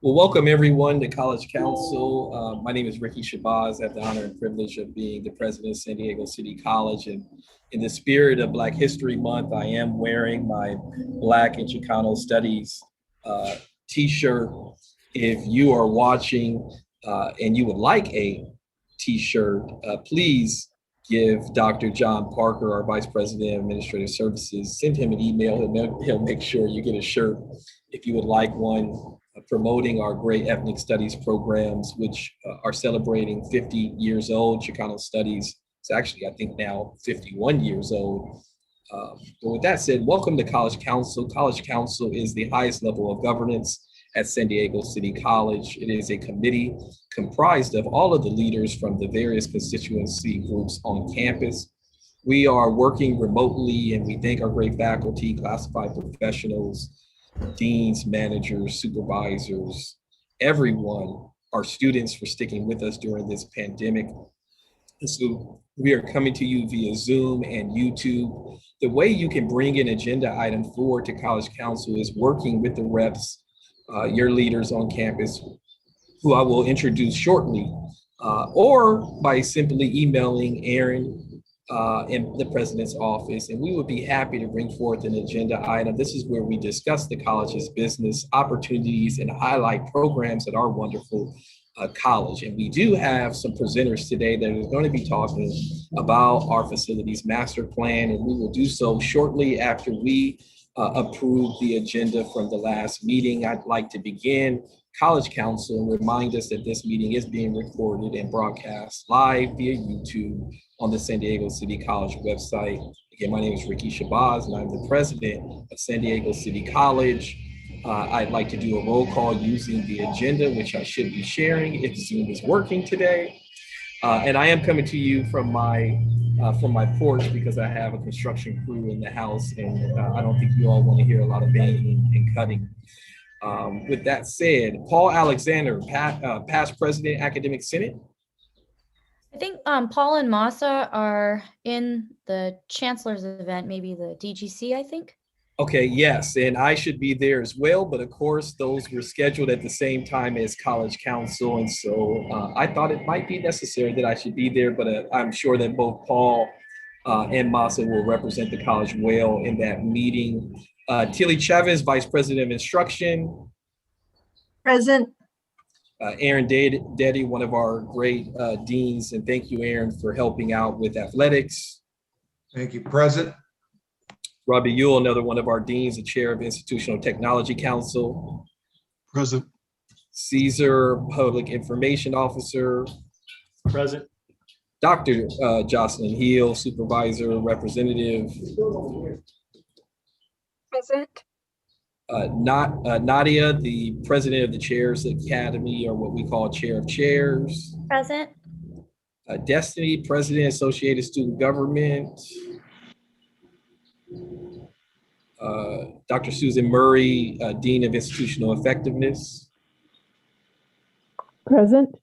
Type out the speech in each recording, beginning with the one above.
Well, welcome everyone to College Council. My name is Ricky Shabazz. I have the honor and privilege of being the president of San Diego City College. And in the spirit of Black History Month, I am wearing my Black and Chicano Studies t-shirt. If you are watching and you would like a t-shirt, please give Dr. John Parker, our Vice President of Administrative Services, send him an email and he'll make sure you get a shirt if you would like one. Promoting our great ethnic studies programs, which are celebrating 50 years old. Chicano Studies is actually, I think, now 51 years old. But with that said, welcome to College Council. College Council is the highest level of governance at San Diego City College. It is a committee comprised of all of the leaders from the various constituency groups on campus. We are working remotely, and we thank our great faculty, classified professionals, deans, managers, supervisors, everyone, our students for sticking with us during this pandemic. And so we are coming to you via Zoom and YouTube. The way you can bring an agenda item forward to College Council is working with the reps, your leaders on campus, who I will introduce shortly, or by simply emailing Aaron in the president's office, and we would be happy to bring forth an agenda item. This is where we discuss the college's business opportunities and highlight programs at our wonderful college. And we do have some presenters today that are going to be talking about our facilities master plan, and we will do so shortly after we approve the agenda from the last meeting. I'd like to begin College Council and remind us that this meeting is being recorded and broadcast live via YouTube on the San Diego City College website. Again, my name is Ricky Shabazz, and I'm the president of San Diego City College. I'd like to do a roll call using the agenda, which I should be sharing if Zoom is working today. And I am coming to you from my porch because I have a construction crew in the house, and I don't think you all want to hear a lot of banging and cutting. With that said, Paul Alexander, past president, Academic Senate. I think Paul and Masa are in the chancellor's event, maybe the DGC, I think. Okay, yes, and I should be there as well, but of course, those were scheduled at the same time as College Council, and so I thought it might be necessary that I should be there, but I'm sure that both Paul and Masa will represent the college well in that meeting. Tilly Chavez, Vice President of Instruction. Present. Aaron Deddy, one of our great deans, and thank you, Aaron, for helping out with athletics. Thank you. Present. Robbie Ewell, another one of our deans, the chair of Institutional Technology Council. Present. Caesar, Public Information Officer. Present. Dr. Jocelyn Hill, Supervisor, Representative. Present. Nadia, the President of the Chairs Academy, or what we call Chair of Chairs. Present. Destiny, President, Associated Student Government. Dr. Susan Murray, Dean of Institutional Effectiveness. Present.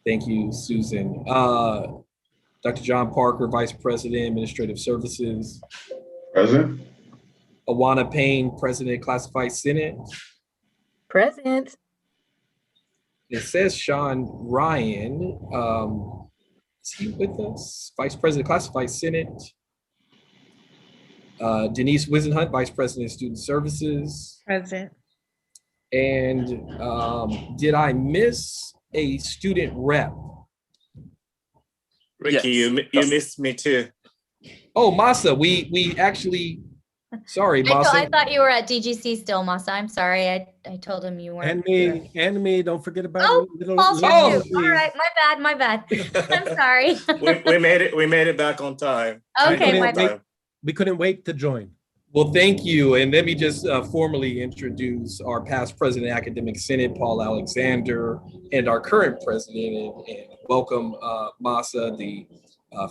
Thank you, Susan. Dr. John Parker, Vice President, Administrative Services. Present. Awana Payne, President, Classified Senate. Present. It says Sean Ryan. Is he with us? Vice President, Classified Senate. Denise Wisenhunt, Vice President, Student Services. Present. And did I miss a student rep? Ricky, yes. you missed me too. Oh, Masa, we actually, sorry, Masa. I thought you were at DGC still, Masa. I'm sorry. I told him you weren't. And me, don't forget about me. Paul's here too. All right, my bad. I'm sorry. we made it back on time. Okay, my bad. We couldn't wait to join. Well, thank you. And let me just formally introduce our past president, Academic Senate, Paul Alexander, and our current president, and welcome Masa, the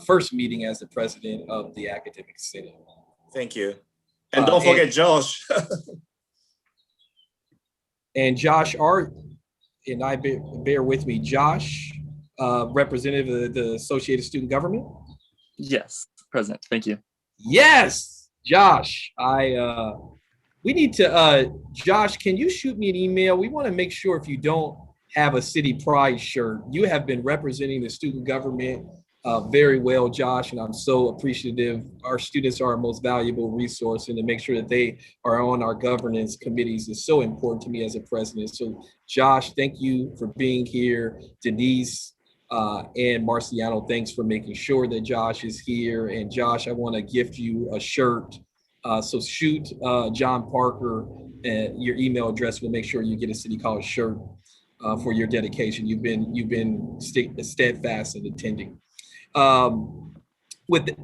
first meeting as the president of the Academic Senate. Thank you. And don't forget Josh. And Josh Art, and I bear with me, Josh, representative of the Associated Student Government. Yes, present. Thank you. Yes, Josh, I We need to, Josh, can you shoot me an email? We want to make sure if you don't have a City Pride shirt, you have been representing the student government very well, Josh, and I'm so appreciative. Our students are our most valuable resource, and to make sure that they are on our governance committees is so important to me as a president. So, Josh, thank you for being here. Denise and Marciano, thanks for making sure that Josh is here. And Josh, I want to gift you a shirt. So shoot John Parker your email address. We'll make sure you get a City College shirt for your dedication. You've been steadfast in attending.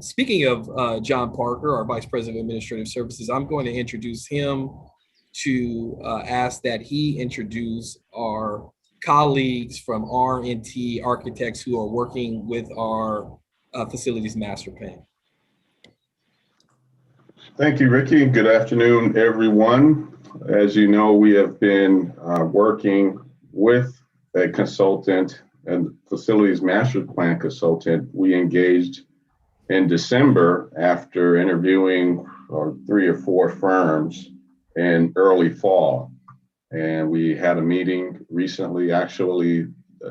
Speaking of John Parker, our Vice President of Administrative Services, I'm going to introduce him to ask that he introduce our colleagues from R&T Architects who are working with our facilities master plan. Thank you, Ricky. Good afternoon, everyone. As you know, we have been working with a consultant and facilities master plan consultant. We engaged in December after interviewing 3 or 4 firms in early fall. And we had a meeting recently, actually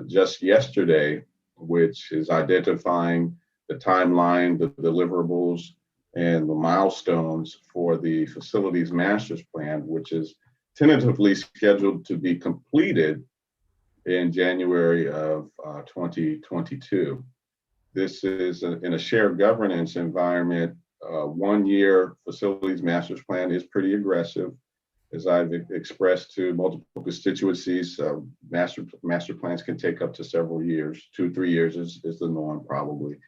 just yesterday, which is identifying the timeline, the deliverables, and the milestones for the facilities master's plan, which is tentatively scheduled to be completed in January of 2022. This is in a shared governance environment. 1-year facilities master's plan is pretty aggressive. As I've expressed to multiple constituencies, master plans can take up to several years. 2-3 years is the norm probably.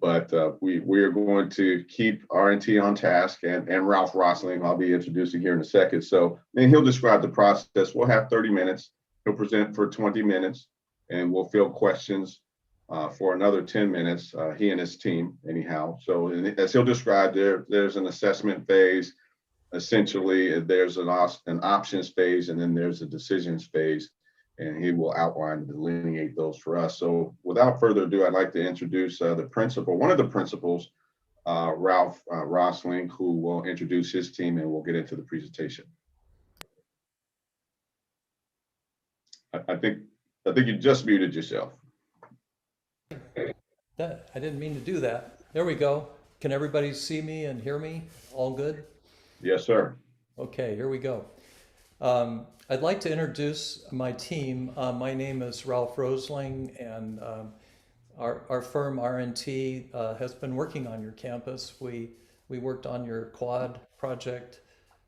But we are going to keep R&T on task, and Ralph Rosling, I'll be introducing here in a second. So, and he'll describe the process. We'll have 30 minutes. He'll present for 20 minutes, and we'll field questions for another 10 minutes, he and his team anyhow. So as he'll describe, there's an assessment phase. Essentially, there's an options phase, and then there's a decisions phase. And he will outline and delineate those for us. So without further ado, I'd like to introduce the principal, one of the principals, Ralph Rosling, who will introduce his team, and we'll get into the presentation. I think you just muted yourself. I didn't mean to do that. There we go. Can everybody see me and hear me? All good? Yes, sir. Okay, here we go. I'd like to introduce my team. My name is Ralph Rosling, and our firm R&T has been working on your campus. We worked on your quad project,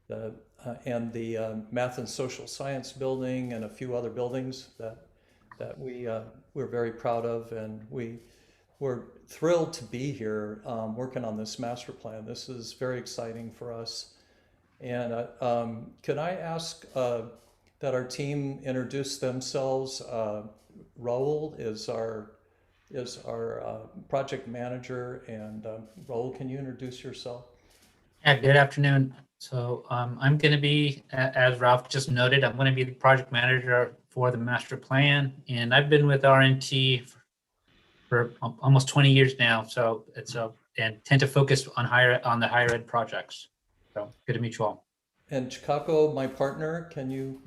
and the math and social science building, and a few other buildings that we're very proud of, and we're thrilled to be here working on this master plan. This is very exciting for us. And could I ask that our team introduce themselves? Raul is our project manager, and Raul, can you introduce yourself? Yeah, good afternoon. So I'm going to be, as Ralph just noted, I'm going to be the project manager for the master plan, and I've been with R&T for almost 20 years now. So and tend to focus on the higher ed projects. So good to meet you all. And Chikako, my partner, can you?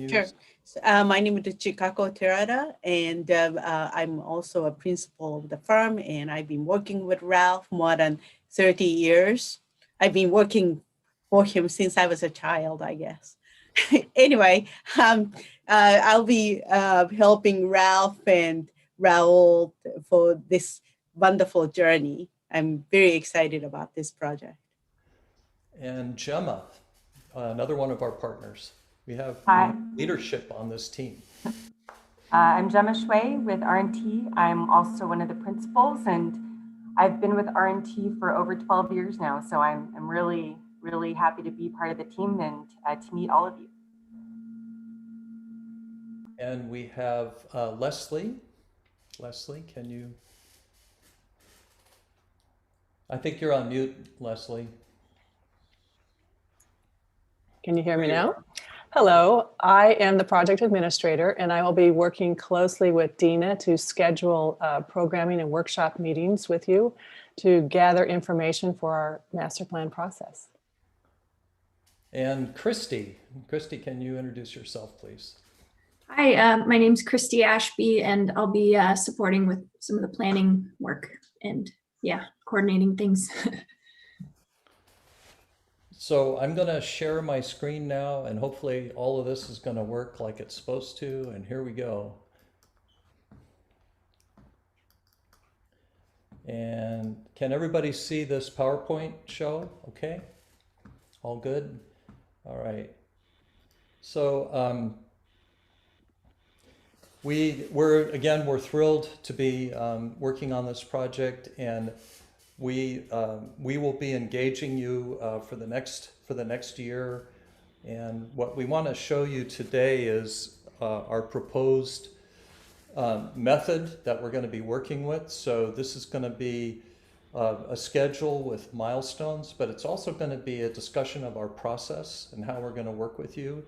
Sure. So, my name is Chikako Terada, and I'm also a principal of the firm, and I've been working with Ralph more than 30 years. I've been working for him since I was a child, I guess. Anyway, I'll be helping Ralph and Raul for this wonderful journey. I'm very excited about this project. And Gemma, another one of our partners. We have leadership on this team. I'm Gemma Shui with R&T. I'm also one of the principals, and I've been with R&T for over 12 years now. So I'm really, really happy to be part of the team and to meet all of you. And we have Leslie. Leslie, can you? I think you're on mute, Leslie. Can you hear me now? Hello, I am the project administrator, and I will be working closely with Dina to schedule programming and workshop meetings with you to gather information for our master plan process. And Christy, can you introduce yourself, please? Hi, my name's Christy Ashby, and I'll be supporting with some of the planning work and coordinating things. So I'm going to share my screen now, and hopefully all of this is going to work like it's supposed to. And here we go. And can everybody see this PowerPoint show? Okay, all good. All right. So we're thrilled to be working on this project, and we will be engaging you for the next year. And what we want to show you today is our proposed method that we're going to be working with. So this is going to be a schedule with milestones, but it's also going to be a discussion of our process and how we're going to work with you.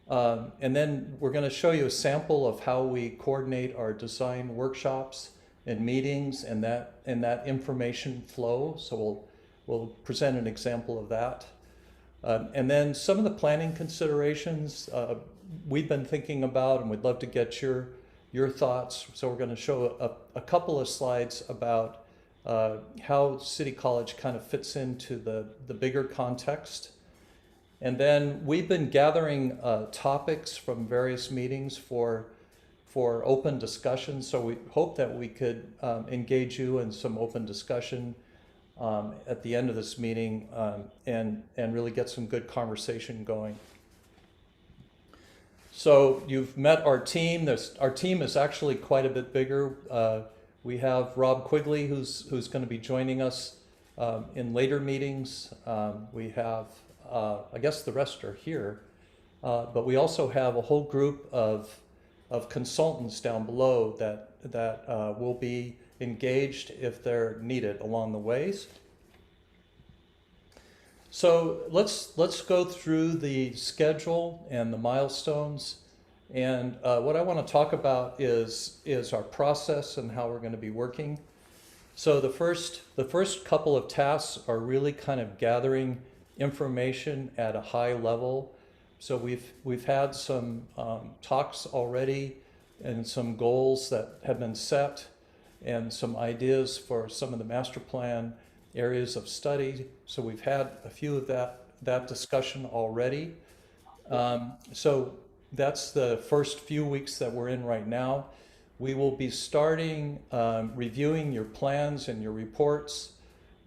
And then we're going to show you a sample of how we coordinate our design workshops and meetings and that information flow. So we'll present an example of that. And then some of the planning considerations we've been thinking about, and we'd love to get your thoughts. So we're going to show a couple of slides about how City College kind of fits into the bigger context. And then we've been gathering topics from various meetings for open discussion. So we hope that we could engage you in some open discussion at the end of this meeting and really get some good conversation going. So you've met our team. Our team is actually quite a bit bigger. We have Rob Quigley, who's going to be joining us in later meetings. We have, I guess the rest are here, but we also have a whole group of consultants down below that will be engaged if they're needed along the ways. So let's go through the schedule and the milestones. And what I want to talk about is our process and how we're going to be working. So the first couple of tasks are really kind of gathering information at a high level. So we've had some talks already and some goals that have been set and some ideas for some of the master plan areas of study. So we've had a few of that discussion already. So that's the first few weeks that we're in right now. We will be starting reviewing your plans and your reports,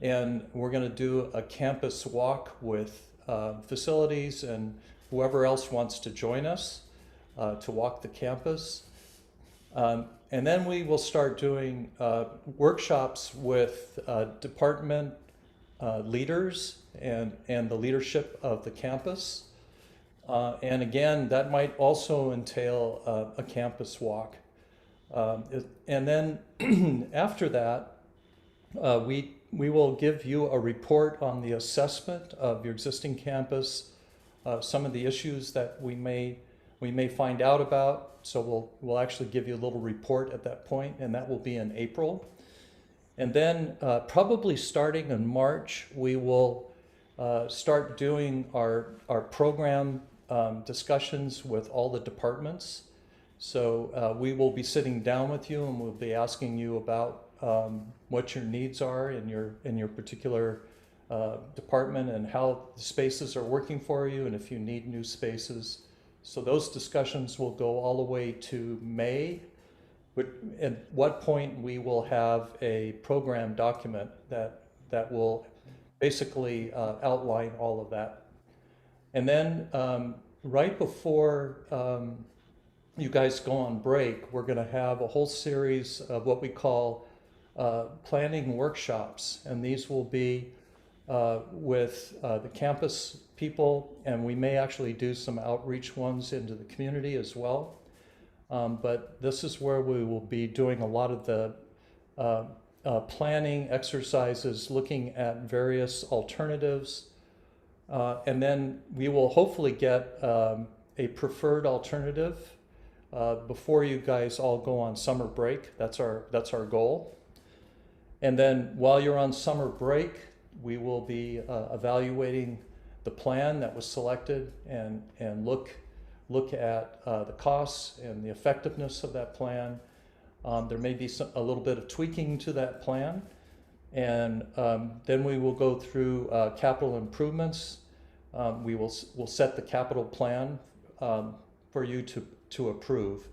and we're going to do a campus walk with facilities and whoever else wants to join us to walk the campus. And then we will start doing workshops with department leaders and the leadership of the campus. And again, that might also entail a campus walk. And then after that, we will give you a report on the assessment of your existing campus, some of the issues that we may find out about. So we'll actually give you a little report at that point, and that will be in April. And then probably starting in March, we will start doing our program discussions with all the departments. So we will be sitting down with you and we'll be asking you about what your needs are in your particular department and how the spaces are working for you and if you need new spaces. So those discussions will go all the way to May, at what point we will have a program document that will basically outline all of that. And then right before you guys go on break, we're going to have a whole series of what we call planning workshops, and these will be with the campus people, and we may actually do some outreach ones into the community as well. But this is where we will be doing a lot of the planning exercises, looking at various alternatives, and then we will hopefully get a preferred alternative before you guys all go on summer break. That's our goal. And then while you're on summer break, we will be evaluating the plan that was selected and look at the costs and the effectiveness of that plan. There may be a little bit of tweaking to that plan. And then we will go through capital improvements. We'll set the capital plan for you to approve.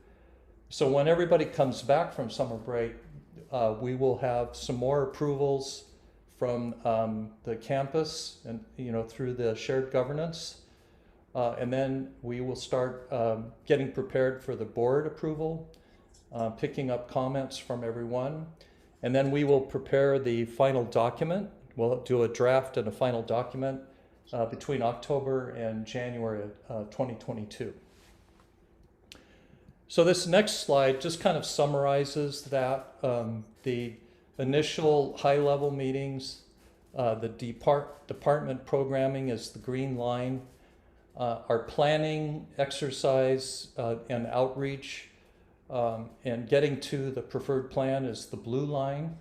So when everybody comes back from summer break, we will have some more approvals from the campus and through the shared governance. And then we will start getting prepared for the board approval, picking up comments from everyone. And then we will prepare the final document. We'll do a draft and a final document between October and January of 2022. So this next slide just kind of summarizes that. The initial high-level meetings, the department programming is the green line. Our planning exercise and outreach and getting to the preferred plan is the blue line.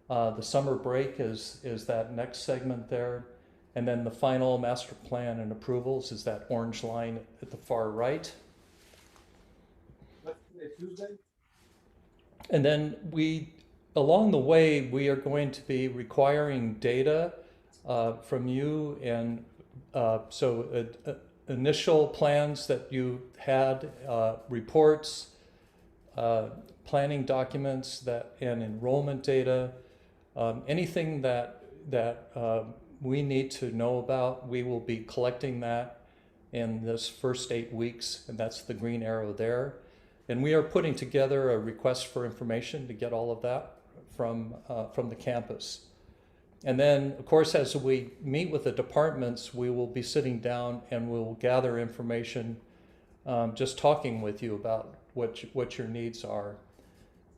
The summer break is that next segment there. And then the final master plan and approvals is that orange line at the far right. And then along the way, we are going to be requiring data from you. And so initial plans that you had, reports, planning documents and enrollment data, anything that we need to know about, we will be collecting that in this first 8 weeks, and that's the green arrow there. And we are putting together a request for information to get all of that from the campus. And then, of course, as we meet with the departments, we will be sitting down and we'll gather information, just talking with you about what your needs are.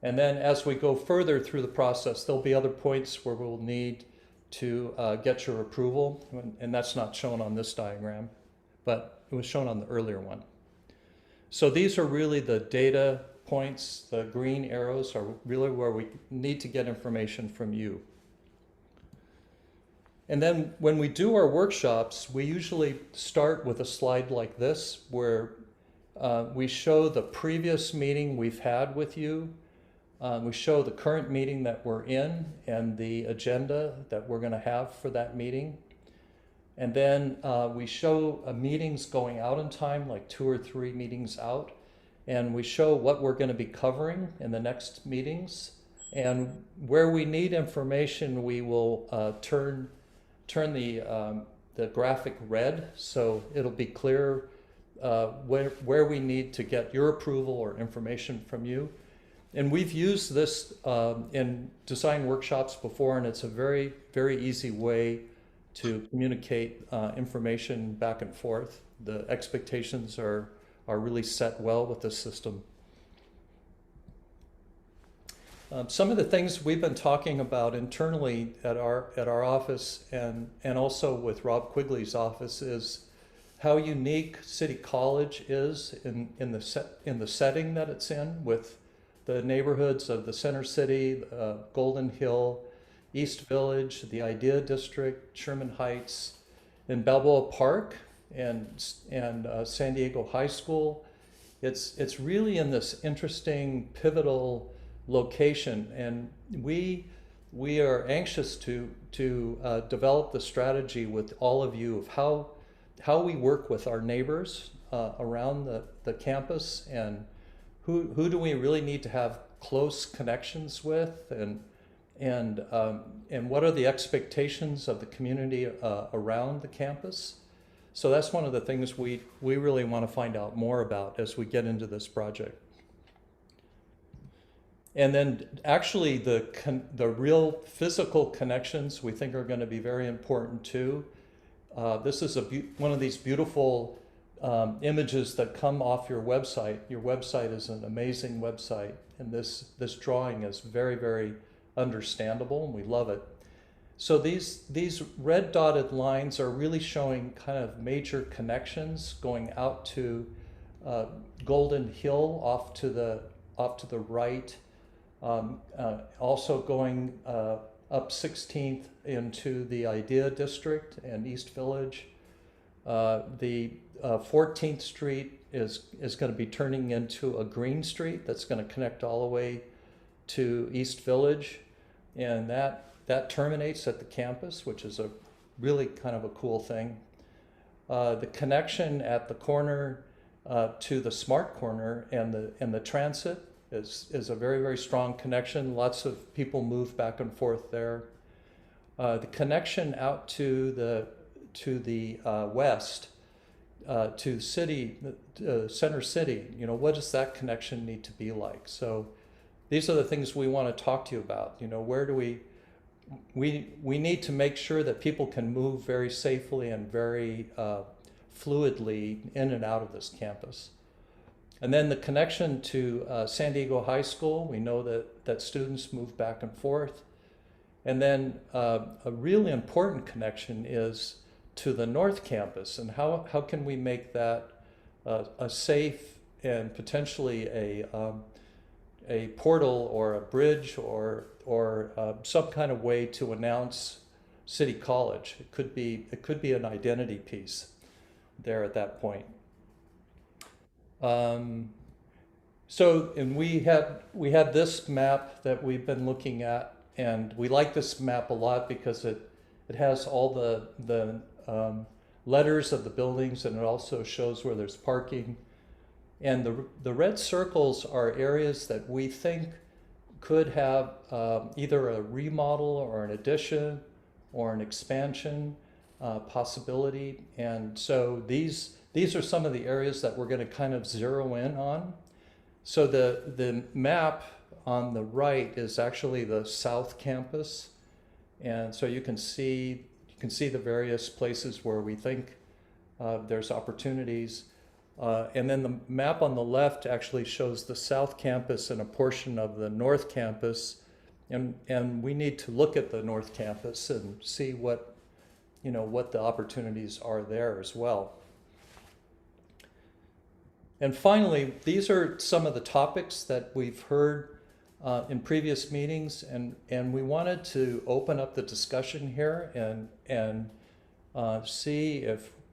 And then as we go further through the process, there'll be other points where we'll need to get your approval, and that's not shown on this diagram, but it was shown on the earlier one. So these are really the data points. The green arrows are really where we need to get information from you. And then when we do our workshops, we usually start with a slide like this, where we show the previous meeting we've had with you. We show the current meeting that we're in and the agenda that we're going to have for that meeting. And then we show meetings going out in time, like 2 or 3 meetings out. And we show what we're going to be covering in the next meetings. And where we need information, we will turn the graphic red, so it'll be clear where we need to get your approval or information from you. And we've used this in design workshops before, and it's a very, very easy way to communicate information back and forth. The expectations are really set well with this system. Some of the things we've been talking about internally at our office and also with Rob Quigley's office is how unique City College is in the setting that it's in, with the neighborhoods of the Center City, Golden Hill, East Village, the Idea District, Sherman Heights, and Balboa Park, and San Diego High School. It's really in this interesting pivotal location, and we are anxious to develop the strategy with all of you of how we work with our neighbors around the campus, and who do we really need to have close connections with, and what are the expectations of the community around the campus. So that's one of the things we really want to find out more about as we get into this project. And then actually the real physical connections we think are going to be very important too. This is one of these beautiful images that come off your website. Your website is an amazing website, and this drawing is very, very understandable, and we love it. So these red dotted lines are really showing kind of major connections going out to Golden Hill off to the right, also going up 16th into the Idea District and East Village, The 14th Street is going to be turning into a green street that's going to connect all the way to East Village, and that terminates at the campus, which is a really kind of a cool thing. The connection at the corner to the Smart Corner and the transit is a very, very strong connection. Lots of people move back and forth there. The connection out to the west, to city, Center City, what does that connection need to be like? So these are the things we want to talk to you about. Where do we need to make sure that people can move very safely and very fluidly in and out of this campus. And then the connection to San Diego High School, we know that students move back and forth. And then a really important connection is to the North Campus, and how can we make that a safe and potentially a portal or a bridge or some kind of way to announce City College. It could be an identity piece there at that point. So, and we had this map that we've been looking at, and we like this map a lot because it has all the letters of the buildings, and it also shows where there's parking. And the red circles are areas that we think could have either a remodel or an addition or an expansion possibility. And so these are some of the areas that we're going to kind of zero in on. So the map on the right is actually the South Campus. And so you can see the various places where we think there's opportunities. And then the map on the left actually shows the South Campus and a portion of the North Campus. And we need to look at the North Campus and see what the opportunities are there as well. And finally, these are some of the topics that we've heard in previous meetings, and we wanted to open up the discussion here and see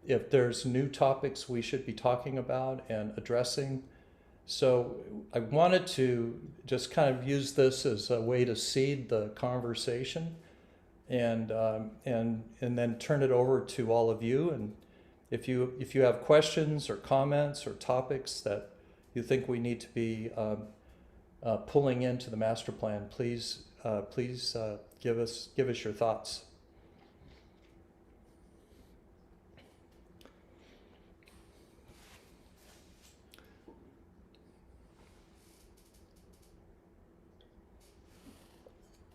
if there's new topics we should be talking about and addressing. So I wanted to just kind of use this as a way to seed the conversation and then turn it over to all of you. And if you have questions or comments or topics that you think we need to be pulling into the master plan, please give us your thoughts.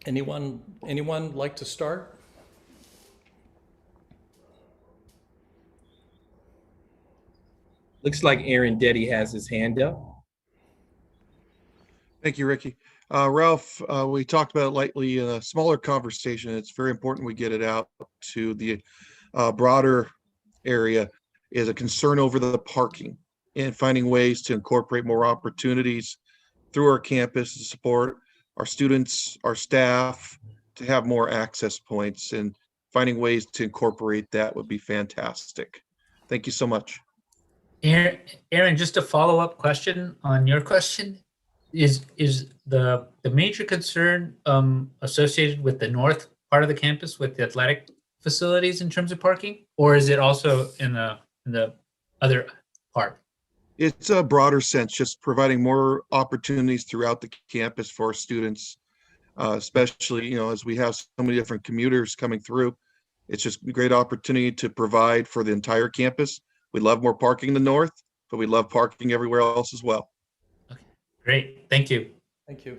Anyone like to start? Looks like Aaron Deddy has his hand up. Thank you, Ricky. Ralph, we talked about it lightly in a smaller conversation. It's very important we get it out to the broader area, is a concern over the parking and finding ways to incorporate more opportunities through our campus to support our students, our staff, to have more access points, and finding ways to incorporate that would be fantastic. Thank you so much. Aaron, just a follow-up question on your question. Is the major concern associated with the north part of the campus with the athletic facilities in terms of parking, or is it also in the other part? It's a broader sense, just providing more opportunities throughout the campus for our students, especially, as we have so many different commuters coming through. It's just a great opportunity to provide for the entire campus. We love more parking in the north, but we love parking everywhere else as well. Okay, great. Thank you. Thank you.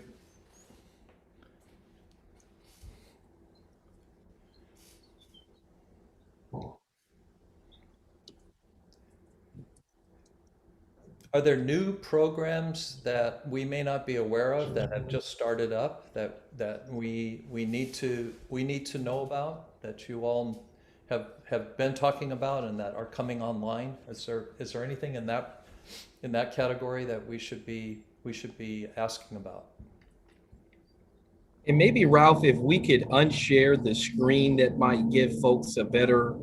Are there new programs that we may not be aware of that have just started up that we need to know about, that you all have been talking about and that are coming online? Is there anything in that category that we should be asking about? And maybe, Ralph, if we could unshare the screen, that might give folks a better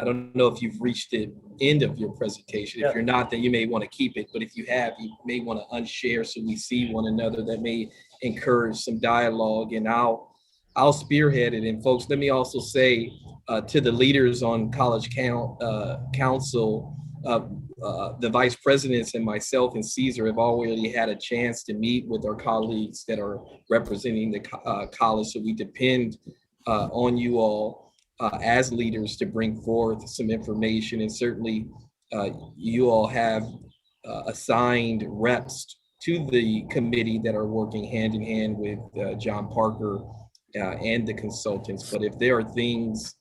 I don't know if you've reached the end of your presentation. If you're not, then you may want to keep it. But if you have, you may want to unshare so we see one another. That may encourage some dialogue, and I'll spearhead it. And folks, let me also say to the leaders on College Council, the vice presidents and myself and Caesar have already had a chance to meet with our colleagues that are representing the college. So we depend on you all as leaders to bring forth some information. And certainly you all have assigned reps to the committee that are working hand in hand with John Parker and the consultants. But if there are things,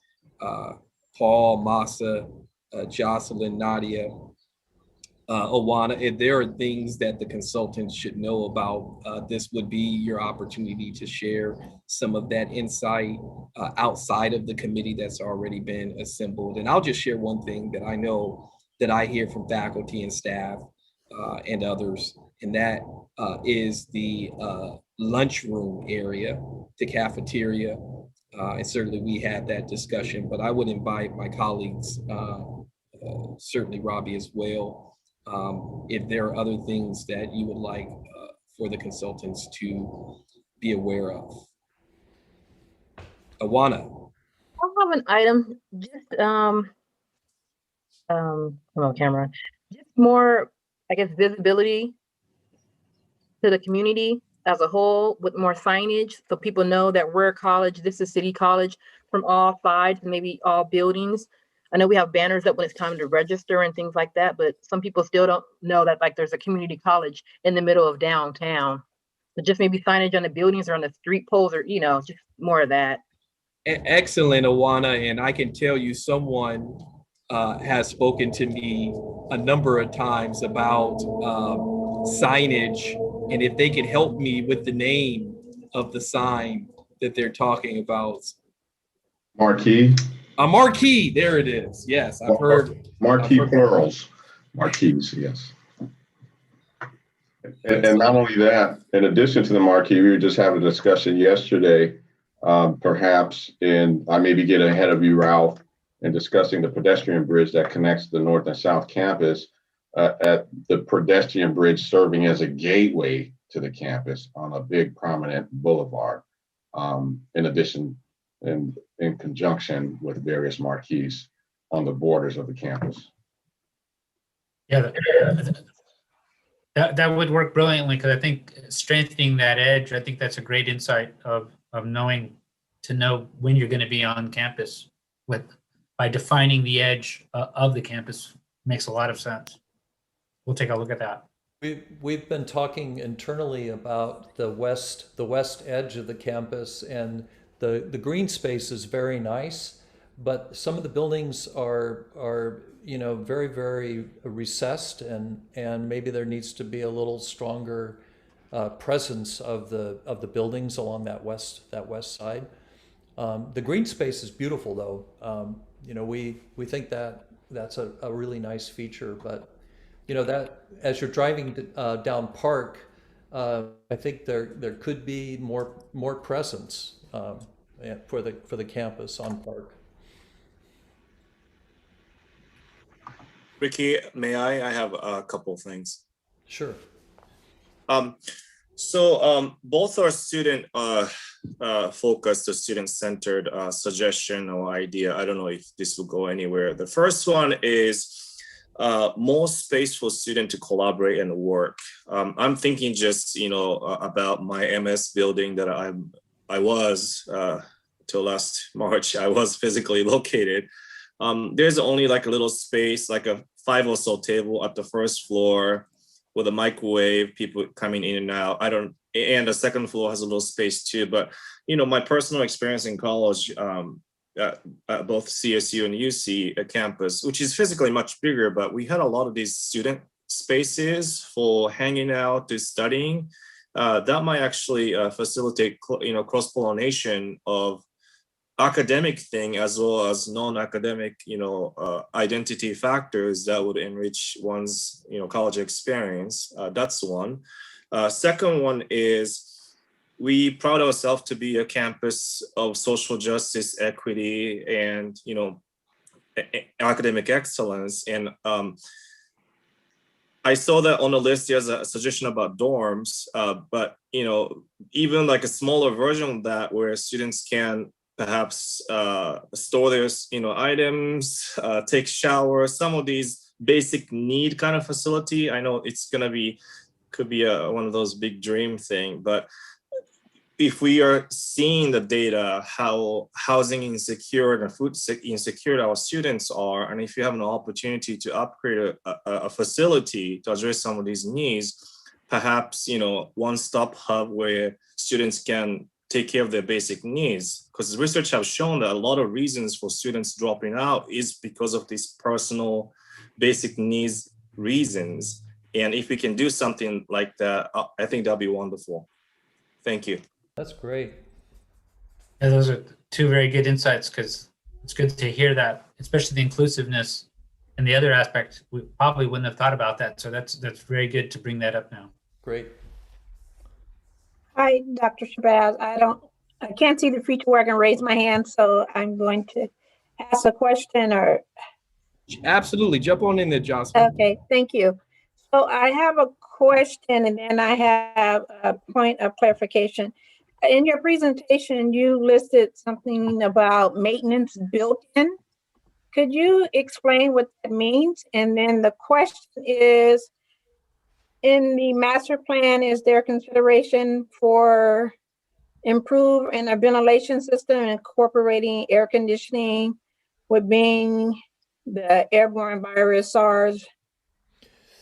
Paul, Masa, Jocelyn, Nadia, Awana, if there are things that the consultants should know about, this would be your opportunity to share some of that insight outside of the committee that's already been assembled. And I'll just share one thing that I know that I hear from faculty and staff and others, and that is the lunchroom area, the cafeteria. And certainly we had that discussion, but I would invite my colleagues, certainly Robbie as well, if there are other things that you would like for the consultants to be aware of. Awana. I have an item, just come on camera, just more, I guess, visibility to the community as a whole with more signage so people know that we're a college, this is City College from all sides, maybe all buildings. I know we have banners up when it's time to register and things like that, but some people still don't know that like there's a community college in the middle of downtown. So just maybe signage on the buildings or on the street poles or, just more of that. Excellent, Awana. And I can tell you someone has spoken to me a number of times about signage, and if they could help me with the name of the sign that they're talking about. Marquee. A marquee, there it is. Yes, I've heard. Marquee plurals. Marquees, yes. And not only that, in addition to the marquee, we were just having a discussion yesterday, perhaps, and I maybe get ahead of you, Ralph, in discussing the pedestrian bridge that connects the North and South Campus, at the pedestrian bridge serving as a gateway to the campus on a big prominent boulevard, in addition, and in conjunction with various marquees on the borders of the campus. Yeah, that would work brilliantly, because I think strengthening that edge, I think that's a great insight of knowing to know when you're going to be on campus by defining the edge of the campus makes a lot of sense. We'll take a look at that. We've been talking internally about the west edge of the campus, and the green space is very nice, but some of the buildings are very, very recessed, and maybe there needs to be a little stronger presence of the buildings along that west side. The green space is beautiful, though. We think that's a really nice feature, but that as you're driving down Park, I think there could be more presence for the campus on Park. Ricky, may I? I have a couple of things. Sure. So both are student focused or student-centered suggestion or idea. I don't know if this will go anywhere. The first one is more space for students to collaborate and work. I'm thinking just about my MS building that I was till last March. I was physically located. There's only like a little space, like a 5 or so table at the first floor with a microwave, people coming in and out. And the second floor has a little space too. But my personal experience in college, both CSU and UC campus, which is physically much bigger, but we had a lot of these student spaces for hanging out, to studying. That might actually facilitate cross-pollination of academic thing as well as non-academic identity factors that would enrich one's college experience. That's one. Second one is, we proud ourselves to be a campus of social justice, equity, and academic excellence. And I saw that on the list, there's a suggestion about dorms, but even like a smaller version of that where students can perhaps store their items, take showers, some of these basic need kind of facility. I know it's could be one of those big dream thing, but if we are seeing the data, how housing insecure and food insecure our students are, and if you have an opportunity to upgrade a facility to address some of these needs, perhaps, one-stop hub where students can take care of their basic needs. Because research has shown that a lot of reasons for students dropping out is because of these personal basic needs reasons. And if we can do something like that, I think that'll be wonderful. Thank you. That's great. Yeah, those are two very good insights, because it's good to hear that, especially the inclusiveness and the other aspect. We probably wouldn't have thought about that. So that's very good to bring that up now. Great. Hi, Dr. Shabazz. I can't see the feature where I can raise my hand, so I'm going to ask a question or. Absolutely. Jump on in there, Jocelyn. Okay, thank you. So I have a question and then I have a point of clarification. In your presentation, you listed something about maintenance built in. Could you explain what that means? And then the question is, in the master plan, is there consideration for improve in a ventilation system, incorporating air conditioning with being the airborne virus, SARS,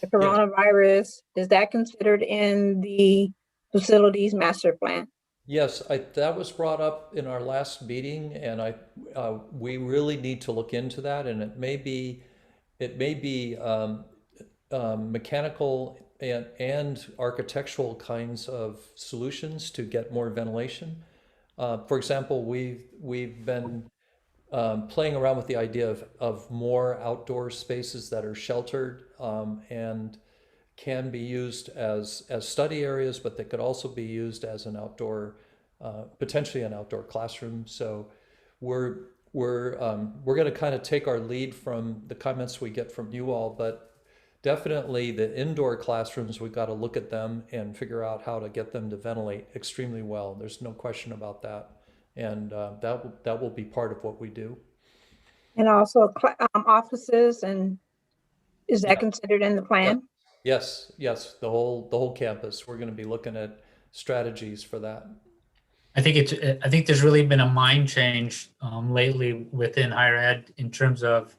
the coronavirus? Is that considered in the facilities master plan? Yes, that was brought up in our last meeting, and we really need to look into that. And it may be mechanical and architectural kinds of solutions to get more ventilation. For example, we've been playing around with the idea of more outdoor spaces that are sheltered and can be used as study areas, but they could also be used as an outdoor, potentially an outdoor classroom. So we're going to kind of take our lead from the comments we get from you all, but definitely the indoor classrooms, we've got to look at them and figure out how to get them to ventilate extremely well. There's no question about that. And that will be part of what we do. And also offices, and is that considered in the plan? Yes, the whole campus. We're going to be looking at strategies for that. I think there's really been a mind change lately within higher ed in terms of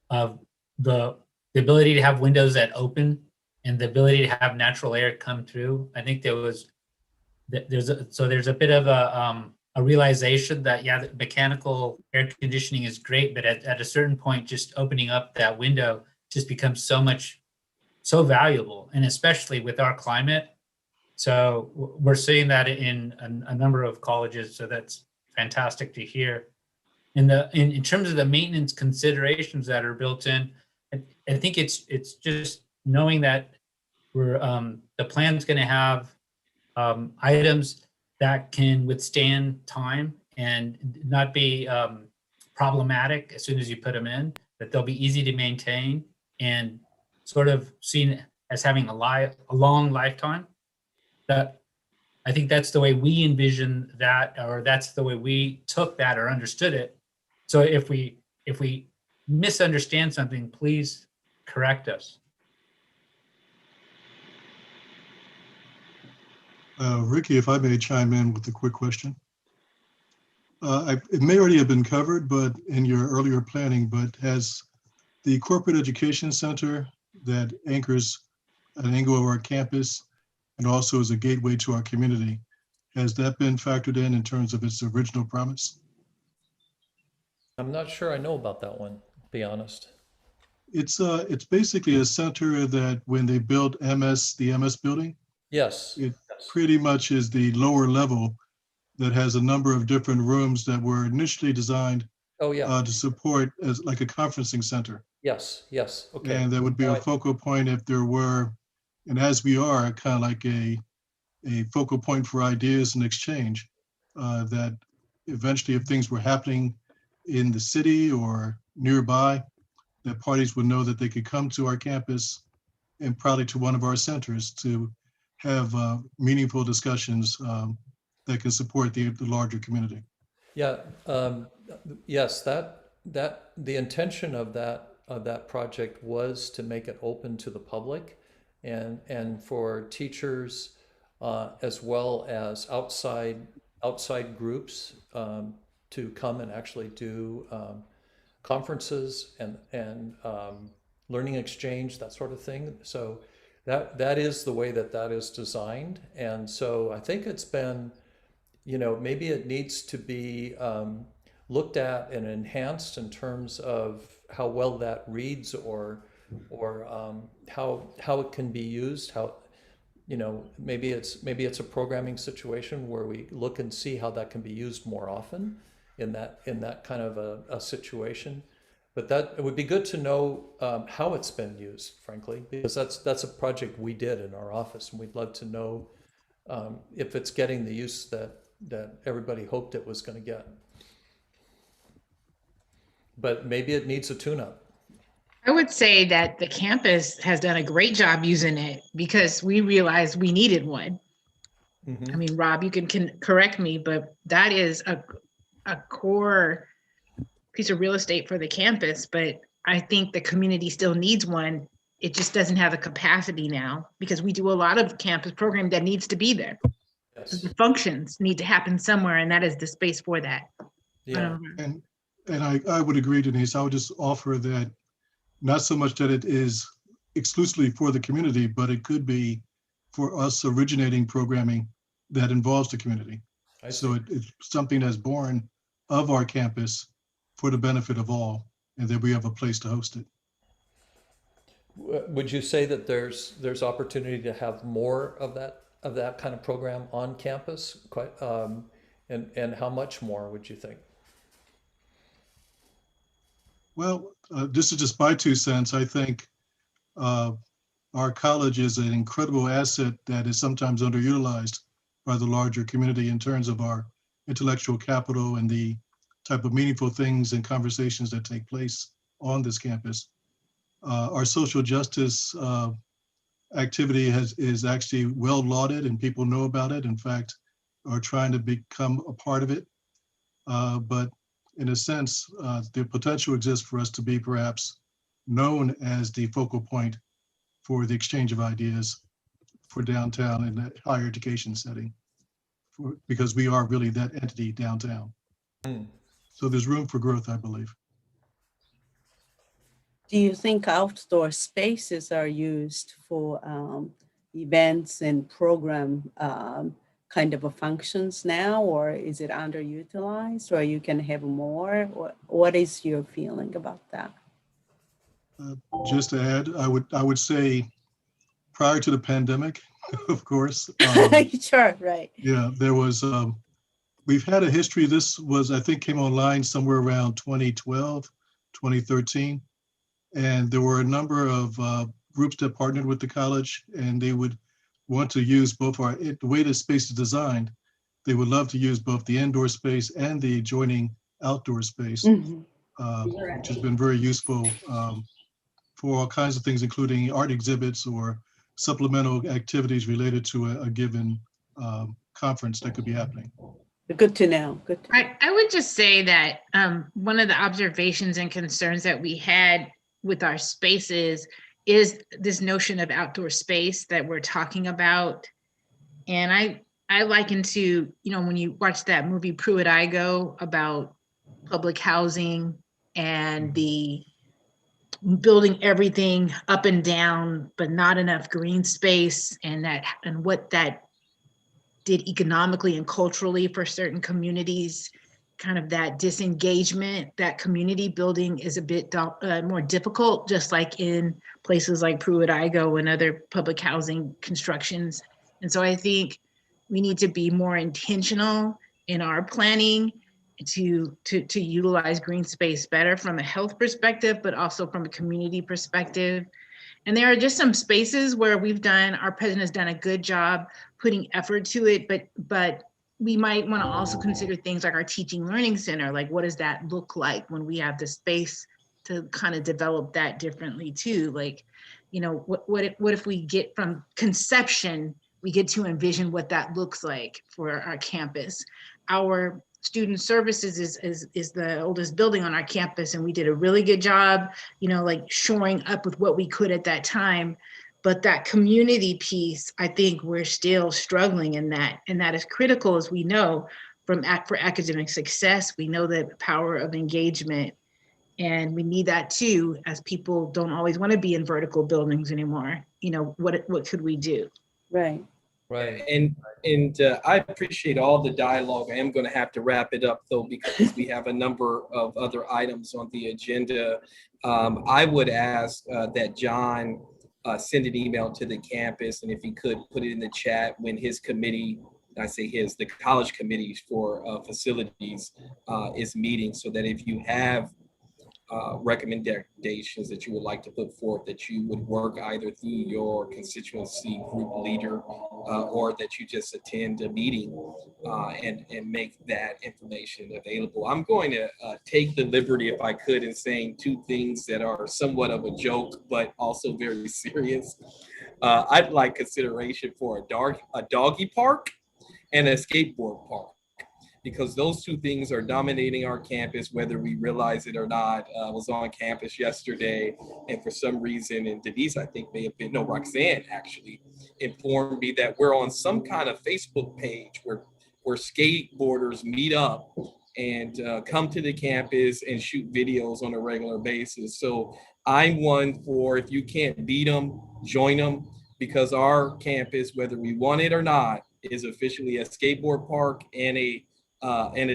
the ability to have windows that open and the ability to have natural air come through. I think there's a bit of a realization that the mechanical air conditioning is great, but at a certain point, just opening up that window just becomes so valuable, and especially with our climate. So we're seeing that in a number of colleges. So that's fantastic to hear. In terms of the maintenance considerations that are built in, I think it's just knowing that the plan's going to have items that can withstand time and not be problematic as soon as you put them in, that they'll be easy to maintain and sort of seen as having a long lifetime. That I think that's the way we envision that, or that's the way we took that or understood it. So if we misunderstand something, please correct us. Ricky, if I may chime in with a quick question. It may already have been covered, but in your earlier planning, but has the corporate education center that anchors an angle of our campus and also is a gateway to our community, has that been factored in terms of its original promise? I'm not sure I know about that one, to be honest. It's basically a center that when they built the MS building, yes, it pretty much is the lower level that has a number of different rooms that were initially designed to support as like a conferencing center. Yes, okay. And that would be a focal point if there were, and as we are, kind of like a focal point for ideas and exchange, that eventually if things were happening in the city or nearby, that parties would know that they could come to our campus and probably to one of our centers to have meaningful discussions that can support the larger community. Yeah, yes, that the intention of that project was to make it open to the public, and for teachers as well as outside groups to come and actually do conferences and learning exchange, that sort of thing. So that is the way that is designed, and so I think it's been, maybe it needs to be looked at and enhanced in terms of how well that reads, or how it can be used. How, maybe it's a programming situation where we look and see how that can be used more often in that kind of a situation. But that it would be good to know how it's been used, frankly, because that's a project we did in our office, and we'd love to know if it's getting the use that everybody hoped it was going to get. But maybe it needs a tune-up. I would say that the campus has done a great job using it because we realized we needed one. I mean, Rob, you can correct me, but that is a core piece of real estate for the campus. But I think the community still needs one. It just doesn't have the capacity now because we do a lot of campus program that needs to be there. Yes. The functions need to happen somewhere, and that is the space for that. Yeah. And I would agree, Denise. I would just offer that not so much that it is exclusively for the community, but it could be for us originating programming that involves the community. So it's something that's born of our campus for the benefit of all, and that we have a place to host it. Would you say that there's opportunity to have more of that kind of program on campus? Quite, and how much more would you think? Well, this is just my 2 cents. I think our college is an incredible asset that is sometimes underutilized by the larger community in terms of our intellectual capital and the type of meaningful things and conversations that take place on this campus. Our social justice activity is actually well lauded, and people know about it. In fact, are trying to become a part of it. But in a sense, the potential exists for us to be perhaps known as the focal point for the exchange of ideas for downtown in the higher education setting, because we are really that entity downtown. So there's room for growth, I believe. Do you think outdoor spaces are used for events and program kind of functions now, or is it underutilized, or you can have more? What is your feeling about that? Just to add, I would say prior to the pandemic, of course. Sure, right. Yeah, there was, we've had a history. This was, I think, came online somewhere around 2012, 2013. And there were a number of groups that partnered with the college, and they would want to use both the way the space is designed, they would love to use both the indoor space and the adjoining outdoor space, which has been very useful for all kinds of things, including art exhibits or supplemental activities related to a given conference that could be happening. Good to know. Good to know. I would just say that one of the observations and concerns that we had with our spaces is this notion of outdoor space that we're talking about. And I liken to, when you watch that movie Pruitt-Igoe about public housing and the building everything up and down, but not enough green space, and what that did economically and culturally for certain communities, kind of that disengagement, that community building is a bit more difficult, just like in places like Pruitt-Igoe and other public housing constructions. And so I think we need to be more intentional in our planning to utilize green space better from a health perspective, but also from a community perspective. And there are just some spaces where our president has done a good job putting effort to it, but we might want to also consider things like our teaching learning center. Like, what does that look like when we have the space to kind of develop that differently too. Like, you know, what if we get from conception, we get to envision what that looks like for our campus. Our student services is the oldest building on our campus, and we did a really good job, you know, like shoring up with what we could at that time. But that community piece, I think we're still struggling in that, and that is critical, as we know, for academic success. We know the power of engagement, and we need that too, as people don't always want to be in vertical buildings anymore. You know, what could we do? Right. Right. And I appreciate all the dialogue. I am going to have to wrap it up though, because we have a number of other items on the agenda. I would ask that John send an email to the campus, and if he could put it in the chat when his committee, I say his, the college committee for facilities is meeting, so that if you have recommendations that you would like to put forth, that you would work either through your constituency group leader or that you just attend a meeting and make that information available. I'm going to take the liberty, if I could, in saying two things that are somewhat of a joke, but also very serious. I'd like consideration for a doggy park and a skateboard park, because those two things are dominating our campus, whether we realize it or not. I was on campus yesterday, and for some reason, and Denise, I think may have been, no, Roxanne actually informed me that we're on some kind of Facebook page where skateboarders meet up and come to the campus and shoot videos on a regular basis. So I'm one for, if you can't beat them, join them, because our campus, whether we want it or not, is officially a skateboard park and a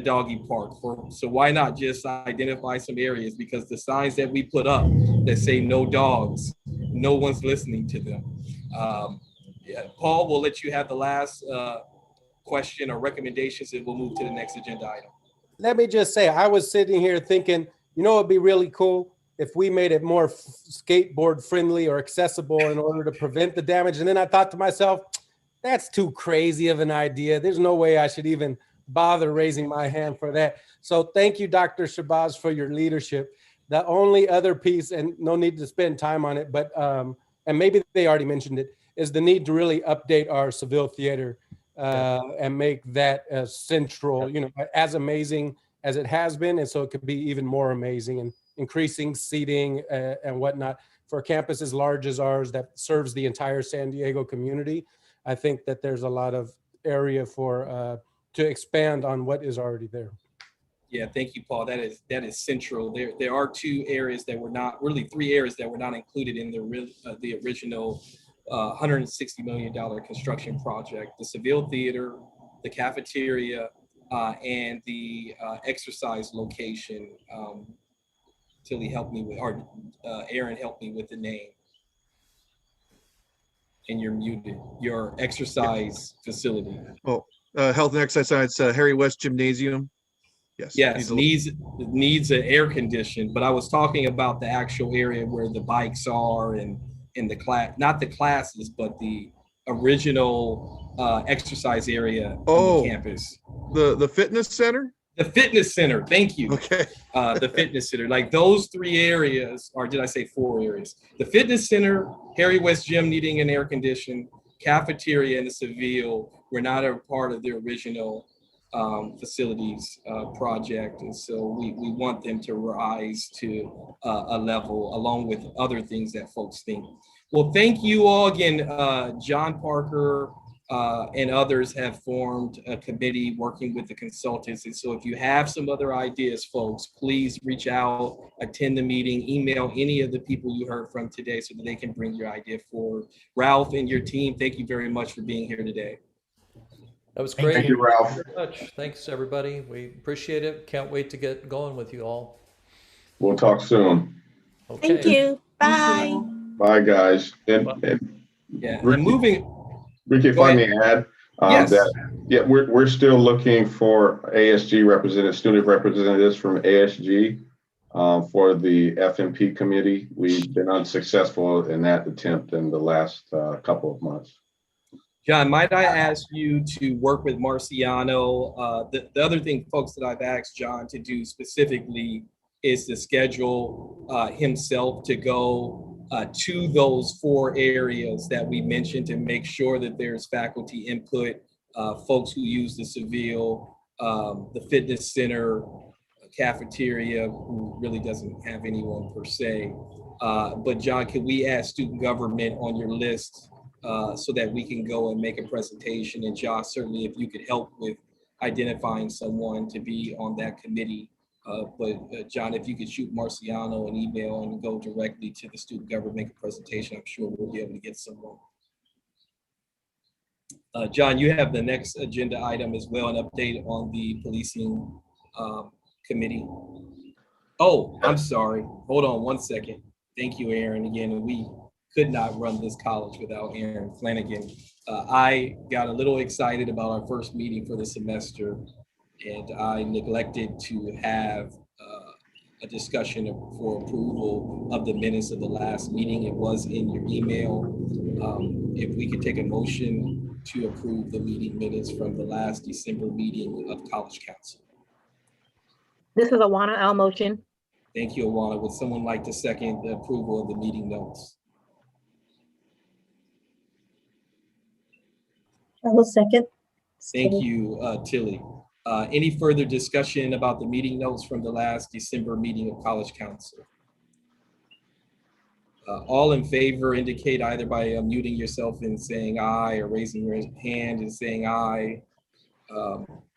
doggy park. So why not just identify some areas, because the signs that we put up that say no dogs, no one's listening to them. Paul, we'll let you have the last question or recommendations, and we'll move to the next agenda item. Let me just say, I was sitting here thinking, you know, it'd be really cool if we made it more skateboard friendly or accessible in order to prevent the damage. And then I thought to myself, that's too crazy of an idea. There's no way I should even bother raising my hand for that. So thank you, Dr. Shabazz, for your leadership. The only other piece, and no need to spend time on it, but and maybe they already mentioned it, is the need to really update our Seville Theater and make that as central, you know, as amazing as it has been, and so it could be even more amazing, and increasing seating and whatnot for a campus as large as ours that serves the entire San Diego community. I think that there's a lot of area for to expand on what is already there. Yeah, thank you, Paul. That is central. There are two areas that were not, really three areas that were not included in the original $160 million construction project: the Seville Theater, the cafeteria, and the exercise location. Tilly helped me with, or Aaron helped me with the name. And you're muted. Your exercise facility. Oh, Health and Exercise Science, Harry West Gymnasium. Yes, needs an air condition, but I was talking about the actual area where the bikes are and in the class, not the classes, but the original exercise area on the campus. The fitness center? The fitness center, thank you. Okay. The fitness center, like those three areas, or did I say four areas? The fitness center, Harry West Gym needing an air condition, cafeteria, and the Seville were not a part of the original facilities project, and so we want them to rise to a level, along with other things that folks think. Well, thank you all again. John Parker and others have formed a committee working with the consultants, and so if you have some other ideas, folks, please reach out, attend the meeting, email any of the people you heard from today so that they can bring your idea forward. Ralph and your team, thank you very much for being here today. That was great. Thank you, Ralph. Thank you very much. Thanks, everybody. We appreciate it. Can't wait to get going with you all. We'll talk soon. Okay. Thank you. Bye. Bye, guys. And Ricky, moving. Ricky, if I may add, yes. We're still looking for ASG representatives, student representatives from ASG for the FMP committee. We've been unsuccessful in that attempt in the last couple of months. John, might I ask you to work with Marciano? The other thing, folks, that I've asked John to do specifically is to schedule himself to go to those 4 areas that we mentioned to make sure that there's faculty input, folks who use the Seville, the fitness center, cafeteria, who really doesn't have anyone per se. But John, can we add student government on your list so that we can go and make a presentation? And Josh, certainly if you could help with identifying someone to be on that committee. But John, if you could shoot Marciano an email and go directly to the student government, make a presentation, I'm sure we'll be able to get someone. John, you have the next agenda item as well, an update on the policing committee. Oh, I'm sorry. Hold on one second. Thank you, Aaron. Again, we could not run this college without Aaron Flanagan. I got a little excited about our first meeting for the semester, and I neglected to have a discussion for approval of the minutes of the last meeting. It was in your email. If we could take a motion to approve the meeting minutes from the last December meeting of College Council. This is Awana, I'll motion. Thank you, Awana. Would someone like to second the approval of the meeting notes? I will second. Thank you, Tilly. Any further discussion about the meeting notes from the last December meeting of College Council? All in favor indicate either by muting yourself and saying aye, or raising your hand and saying aye.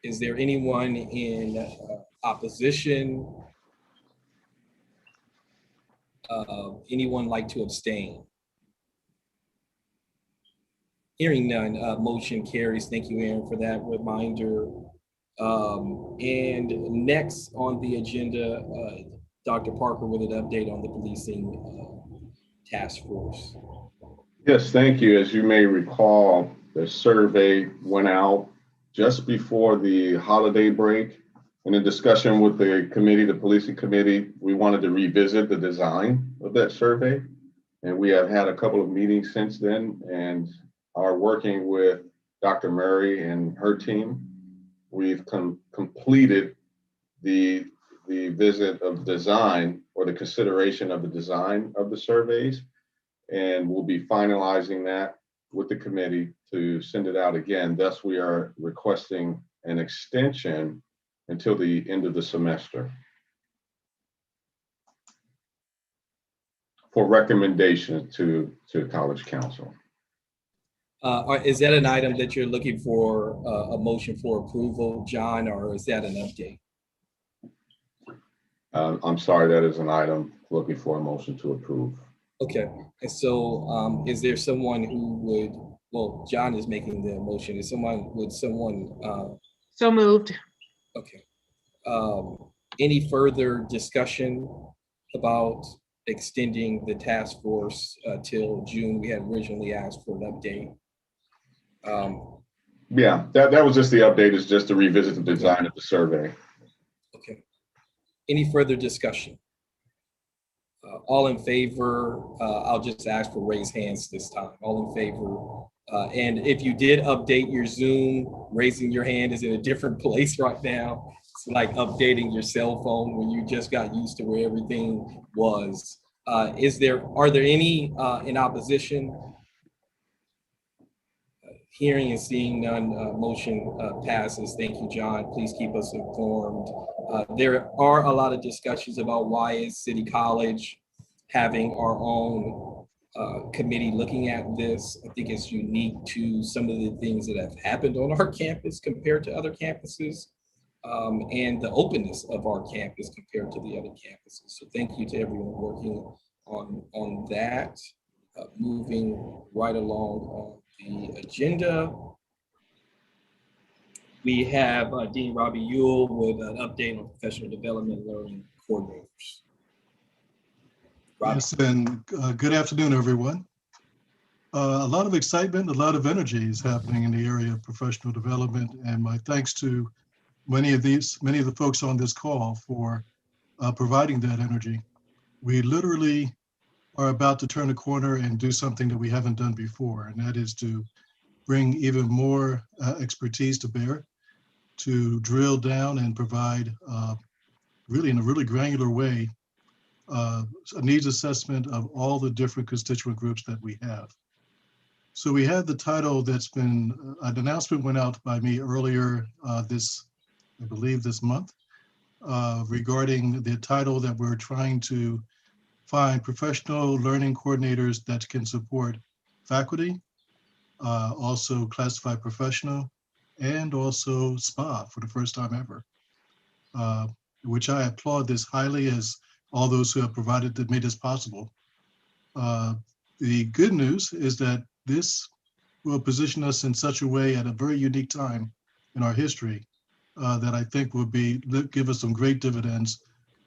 Is there anyone in opposition? Anyone like to abstain? Hearing none, motion carries. Thank you, Aaron, for that reminder. And next on the agenda, Dr. Parker with an update on the policing task force. Yes, thank you. As you may recall, the survey went out just before the holiday break. In a discussion with the committee, the policing committee, we wanted to revisit the design of that survey. And we have had a couple of meetings since then and are working with Dr. Murray and her team. We've completed the visit of design, or the consideration of the design of the surveys. And we'll be finalizing that with the committee to send it out again. Thus, we are requesting an extension until the end of the semester for recommendation to College Council. Is that an item that you're looking for a motion for approval, John, or is that an update? I'm sorry, that is an item looking for a motion to approve. Okay, and so is there someone who would, well, John is making the motion. Would someone? So moved. Okay. Any further discussion about extending the task force till June? We had originally asked for an update. Yeah, that was just the update, is just to revisit the design of the survey. Okay. Any further discussion? All in favor, I'll just ask for raised hands this time. All in favor. And if you did update your Zoom, raising your hand is in a different place right now. It's like updating your cell phone when you just got used to where everything was. Are there any in opposition? Hearing and seeing none, motion passes. Thank you, John. Please keep us informed. There are a lot of discussions about why is City College having our own committee looking at this. I think it's unique to some of the things that have happened on our campus compared to other campuses, and the openness of our campus compared to the other campuses. So thank you to everyone working on that. Moving right along on the agenda, we have Dean Robbie Ewell with an update on professional development and learning coordinators. Robbie. Yes, and good afternoon, everyone. A lot of excitement, a lot of energy is happening in the area of professional development, and my thanks to many of the folks on this call for providing that energy. We literally are about to turn a corner and do something that we haven't done before, and that is to bring even more expertise to bear, to drill down and provide really in a really granular way, a needs assessment of all the different constituent groups that we have. So we had the title that's been, an announcement went out by me earlier I believe this month, regarding the title that we're trying to find professional learning coordinators that can support faculty, also classified professional, and also SPA for the first time ever, which I applaud this highly as all those who have provided that made this possible. The good news is that this will position us in such a way at a very unique time in our history that I think will give us some great dividends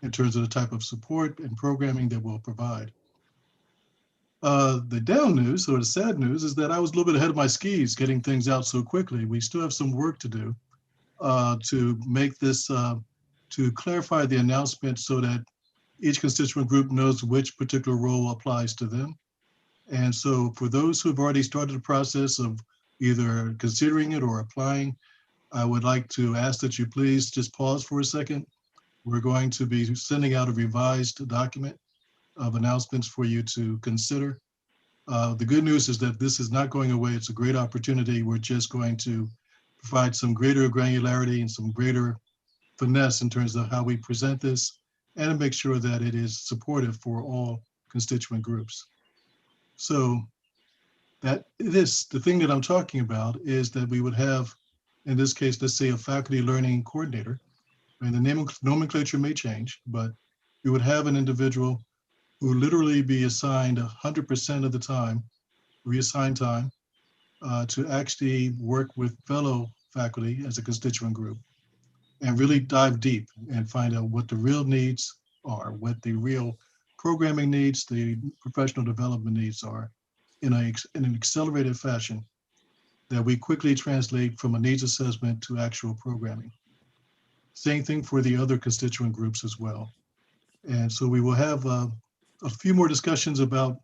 in terms of the type of support and programming that we'll provide. The down news, or the sad news, is that I was a little bit ahead of my skis getting things out so quickly. We still have some work to do to make this, to clarify the announcement so that each constituent group knows which particular role applies to them. And so for those who have already started the process of either considering it or applying, I would like to ask that you please just pause for a second. We're going to be sending out a revised document of announcements for you to consider. The good news is that this is not going away. It's a great opportunity. We're just going to provide some greater granularity and some greater finesse in terms of how we present this and make sure that it is supportive for all constituent groups. So that the thing that I'm talking about is that we would have, in this case, let's say a faculty learning coordinator, and the nomenclature may change, but we would have an individual who literally be assigned 100% of the time, reassigned time, to actually work with fellow faculty as a constituent group and really dive deep and find out what the real needs are, what the real programming needs, the professional development needs are in an accelerated fashion that we quickly translate from a needs assessment to actual programming. Same thing for the other constituent groups as well. And so we will have a few more discussions about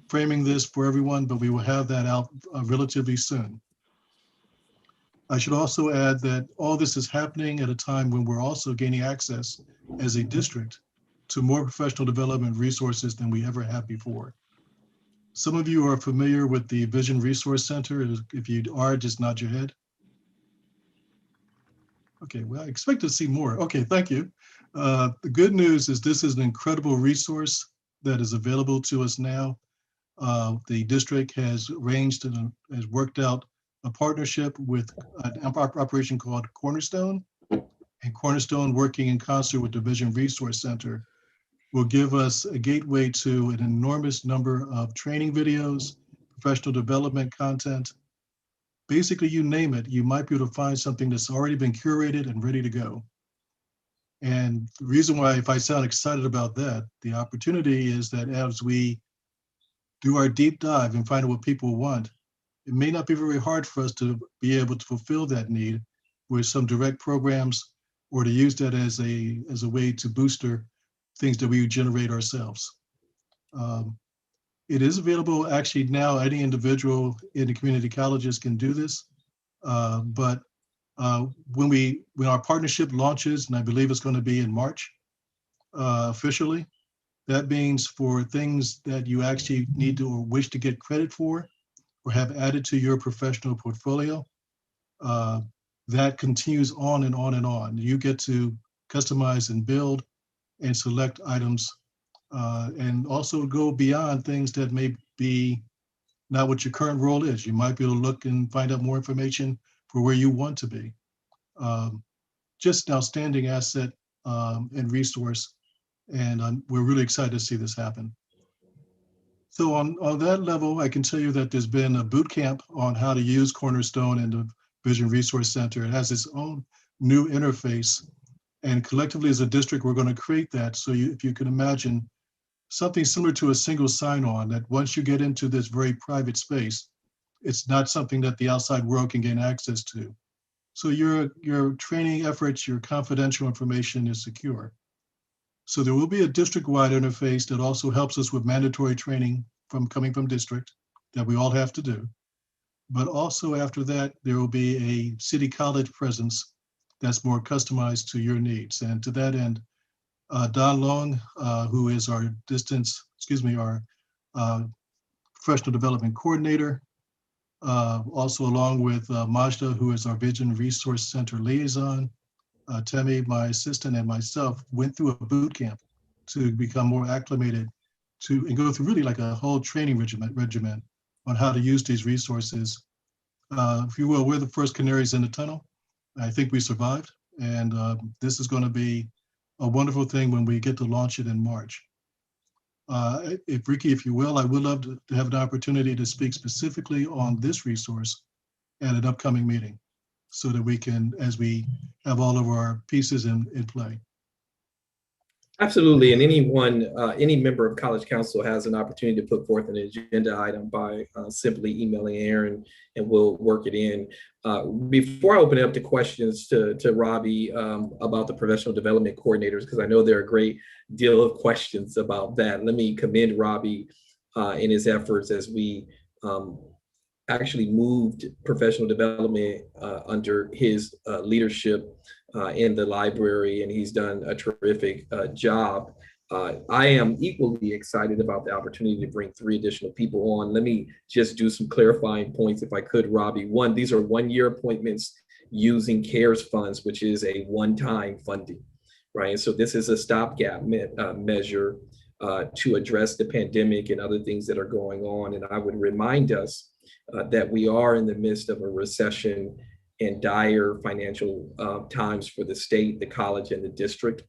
framing this for everyone, but we will have that out relatively soon. I should also add that all this is happening at a time when we're also gaining access as a district to more professional development resources than we ever have before. Some of you are familiar with the Vision Resource Center. If you are, just nod your head. Okay, well, I expect to see more. Okay, thank you. The good news is this is an incredible resource that is available to us now. The district has arranged and has worked out a partnership with an operation called Cornerstone, and Cornerstone, working in concert with the Vision Resource Center, will give us a gateway to an enormous number of training videos, professional development content. Basically, you name it, you might be able to find something that's already been curated and ready to go. And the reason why, if I sound excited about that, the opportunity is that as we do our deep dive and find out what people want, it may not be very hard for us to be able to fulfill that need with some direct programs or to use that as a way to booster things that we generate ourselves. It is available actually now. Any individual in the community colleges can do this, but when our partnership launches, and I believe it's going to be in March officially, that means for things that you actually need to or wish to get credit for or have added to your professional portfolio, that continues on and on and on. You get to customize and build and select items and also go beyond things that may be not what your current role is. You might be able to look and find out more information for where you want to be. Just an outstanding asset and resource, and we're really excited to see this happen. So on that level, I can tell you that there's been a boot camp on how to use Cornerstone and the Vision Resource Center. It has its own new interface, and collectively as a district, we're going to create that. So if you can imagine something similar to a single sign-on, that once you get into this very private space, it's not something that the outside world can gain access to. So your training efforts, your confidential information is secure. So there will be a district-wide interface that also helps us with mandatory training coming from district that we all have to do. But also after that, there will be a city college presence that's more customized to your needs. And to that end, Don Long, who is our professional development coordinator. Also along with Majda, who is our Vision Resource Center liaison. Temi, my assistant, and myself went through a boot camp to become more acclimated to and go through really like a whole training regimen on how to use these resources. If you will, we're the first canaries in the tunnel. I think we survived, and this is going to be a wonderful thing when we get to launch it in March. Ricky, if you will, I would love to have an opportunity to speak specifically on this resource at an upcoming meeting so that we can, as we have all of our pieces in play. Absolutely, and any member of College Council has an opportunity to put forth an agenda item by simply emailing Aaron, and we'll work it in. Before I open it up to questions to Robbie about the professional development coordinators, because I know there are a great deal of questions about that. Let me commend Robbie in his efforts as we actually moved professional development under his leadership in the library, and he's done a terrific job. I am equally excited about the opportunity to bring 3 additional people on. Let me just do some clarifying points if I could, Robbie. One, these are 1-year appointments using CARES funds, which is a one-time funding, right? And so this is a stopgap measure to address the pandemic and other things that are going on. And I would remind us that we are in the midst of a recession and dire financial times for the state, the college, and the district.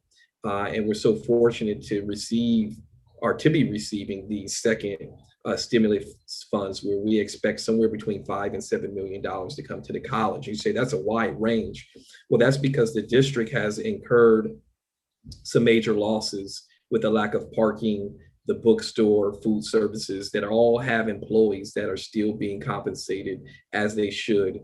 And we're so fortunate to receive or to be receiving the second stimulus funds, where we expect somewhere between $5 and $7 million to come to the college. You say that's a wide range. Well, that's because the district has incurred some major losses with the lack of parking, the bookstore, food services that all have employees that are still being compensated as they should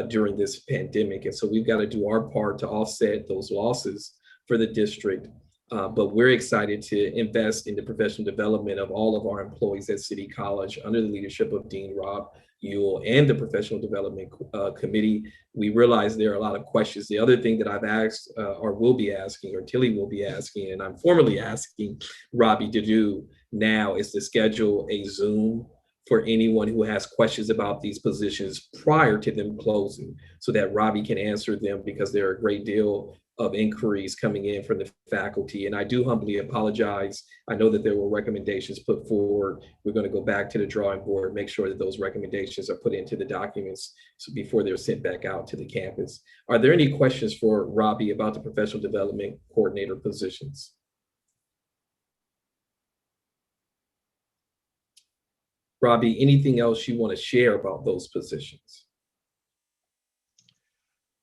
during this pandemic. And so we've got to do our part to offset those losses for the district. But we're excited to invest in the professional development of all of our employees at City College under the leadership of Dean Rob Ewell and the Professional Development Committee. We realize there are a lot of questions. The other thing that I've asked or will be asking, or Tilly will be asking, and I'm formally asking Robbie to do now, is to schedule a Zoom for anyone who has questions about these positions prior to them closing, so that Robbie can answer them, because there are a great deal of inquiries coming in from the faculty. And I do humbly apologize. I know that there were recommendations put forward. We're going to go back to the drawing board, make sure that those recommendations are put into the documents so before they're sent back out to the campus. Are there any questions for Robbie about the professional development coordinator positions? Robbie, anything else you want to share about those positions?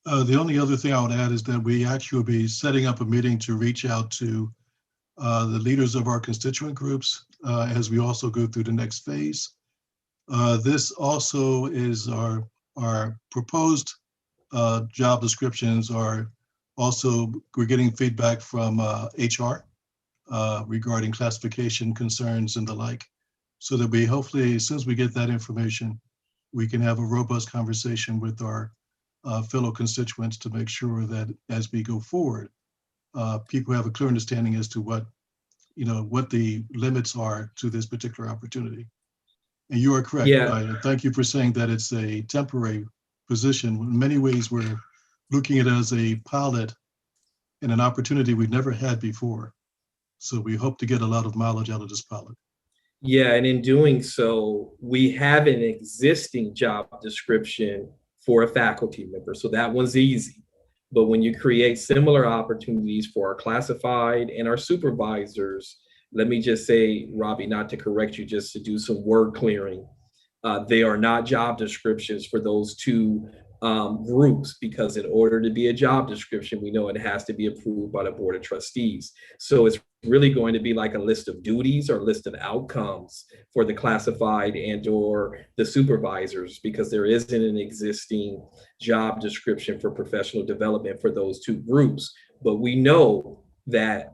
The only other thing I would add is that we actually will be setting up a meeting to reach out to the leaders of our constituent groups as we also go through the next phase. This also is our proposed job descriptions are also, we're getting feedback from HR regarding classification concerns and the like, so that we hopefully, as soon as we get that information, we can have a robust conversation with our fellow constituents to make sure that as we go forward, people have a clear understanding as to what the limits are to this particular opportunity. And you are correct. Yeah. Thank you for saying that it's a temporary position. In many ways, we're looking at it as a pilot and an opportunity we've never had before. So we hope to get a lot of mileage out of this pilot. Yeah, and in doing so, we have an existing job description for a faculty member. So that one's easy. But when you create similar opportunities for our classified and our supervisors, let me just say, Robbie, not to correct you, just to do some word clearing. They are not job descriptions for those two groups, because in order to be a job description, we know it has to be approved by the Board of Trustees. So it's really going to be like a list of duties or list of outcomes for the classified and or the supervisors, because there isn't an existing job description for professional development for those two groups. But we know that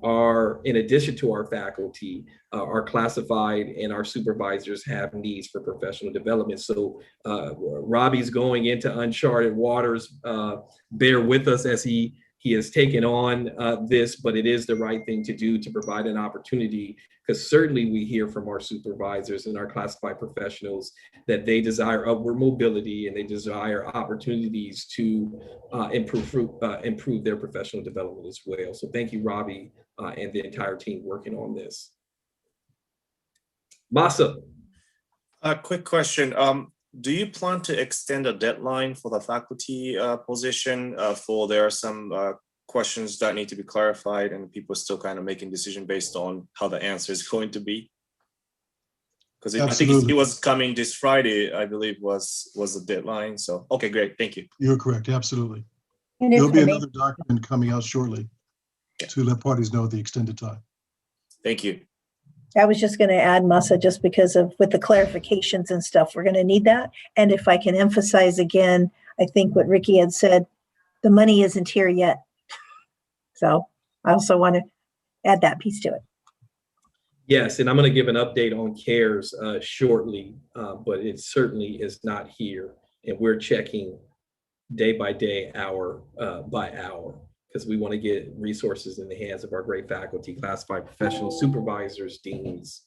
in addition to our faculty, our classified and our supervisors have needs for professional development. So Robbie's going into uncharted waters. Bear with us as he he has taken on this, but it is the right thing to do to provide an opportunity, because certainly we hear from our supervisors and our classified professionals that they desire upward mobility and they desire opportunities to improve their professional development as well. So thank you, Robbie, and the entire team working on this. Masa. A quick question. Do you plan to extend a deadline for the faculty position for there are some questions that need to be clarified and people are still kind of making decision based on how the answer is going to be? Because I think it was coming this Friday, I believe was the deadline. So, okay, great. Thank you. You're correct. Absolutely. And There'll be another document coming out shortly to let parties know the extended time. Thank you. I was just going to add, Masa, just because of with the clarifications and stuff, we're going to need that. And if I can emphasize again, I think what Ricky had said, the money isn't here yet. So I also want to add that piece to it. Yes, and I'm going to give an update on CARES shortly, but it certainly is not here. And we're checking day by day, hour by hour, because we want to get resources in the hands of our great faculty, classified professionals, supervisors, deans,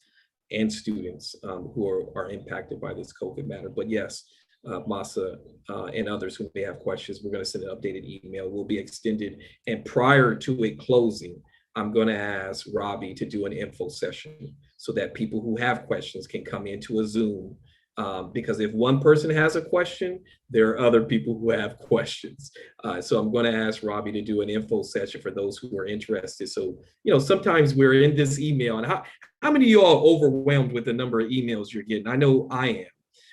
and students who are impacted by this COVID matter. But yes, Masa and others who may have questions, we're going to send an updated email. Will be extended. And prior to it closing, I'm going to ask Robbie to do an info session so that people who have questions can come into a Zoom. Because if one person has a question, there are other people who have questions. So I'm going to ask Robbie to do an info session for those who are interested. So, you know, sometimes we're in this email, and how many of you all are overwhelmed with the number of emails you're getting? I know I am,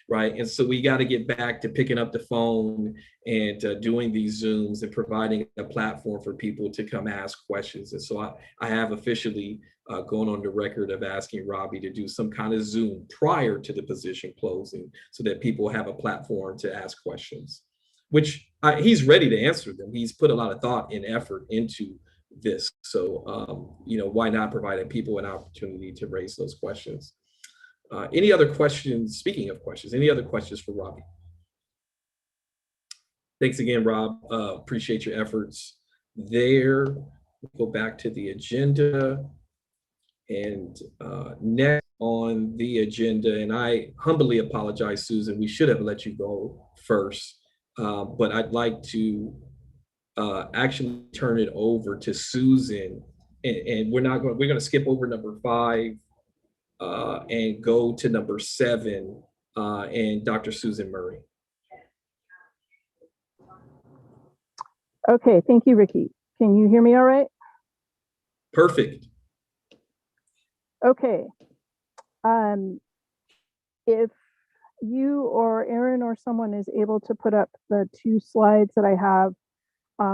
right? And so we got to get back to picking up the phone and doing these Zooms and providing a platform for people to come ask questions. And so I have officially going on the record of asking Robbie to do some kind of Zoom prior to the position closing so that people have a platform to ask questions, which he's ready to answer them. He's put a lot of thought and effort into this. So, you know, why not provide people an opportunity to raise those questions? Any other questions? Speaking of questions, any other questions for Robbie? Thanks again, Rob. Appreciate your efforts there. We'll go back to the agenda. And next on the agenda, and I humbly apologize, Susan, we should have let you go first, but I'd like to actually turn it over to Susan, and we're going to skip over number 5 and go to number 7 and Dr. Susan Murray. Okay, thank you, Ricky. Can you hear me all right? Perfect. Okay. If you or Aaron or someone is able to put up the 2 slides that I have,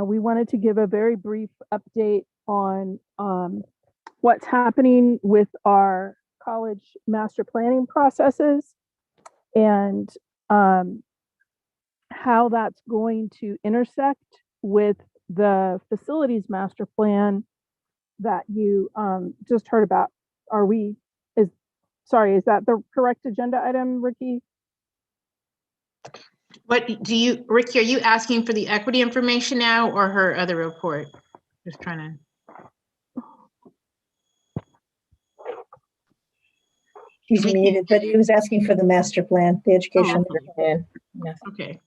we wanted to give a very brief update on what's happening with our college master planning processes and how that's going to intersect with the facilities master plan that you just heard about. Is that the correct agenda item, Ricky? What do you, Ricky, are you asking for the equity information now or her other report? Just trying to. He's muted, but he was asking for the master plan, the educational plan. Yes. Okay.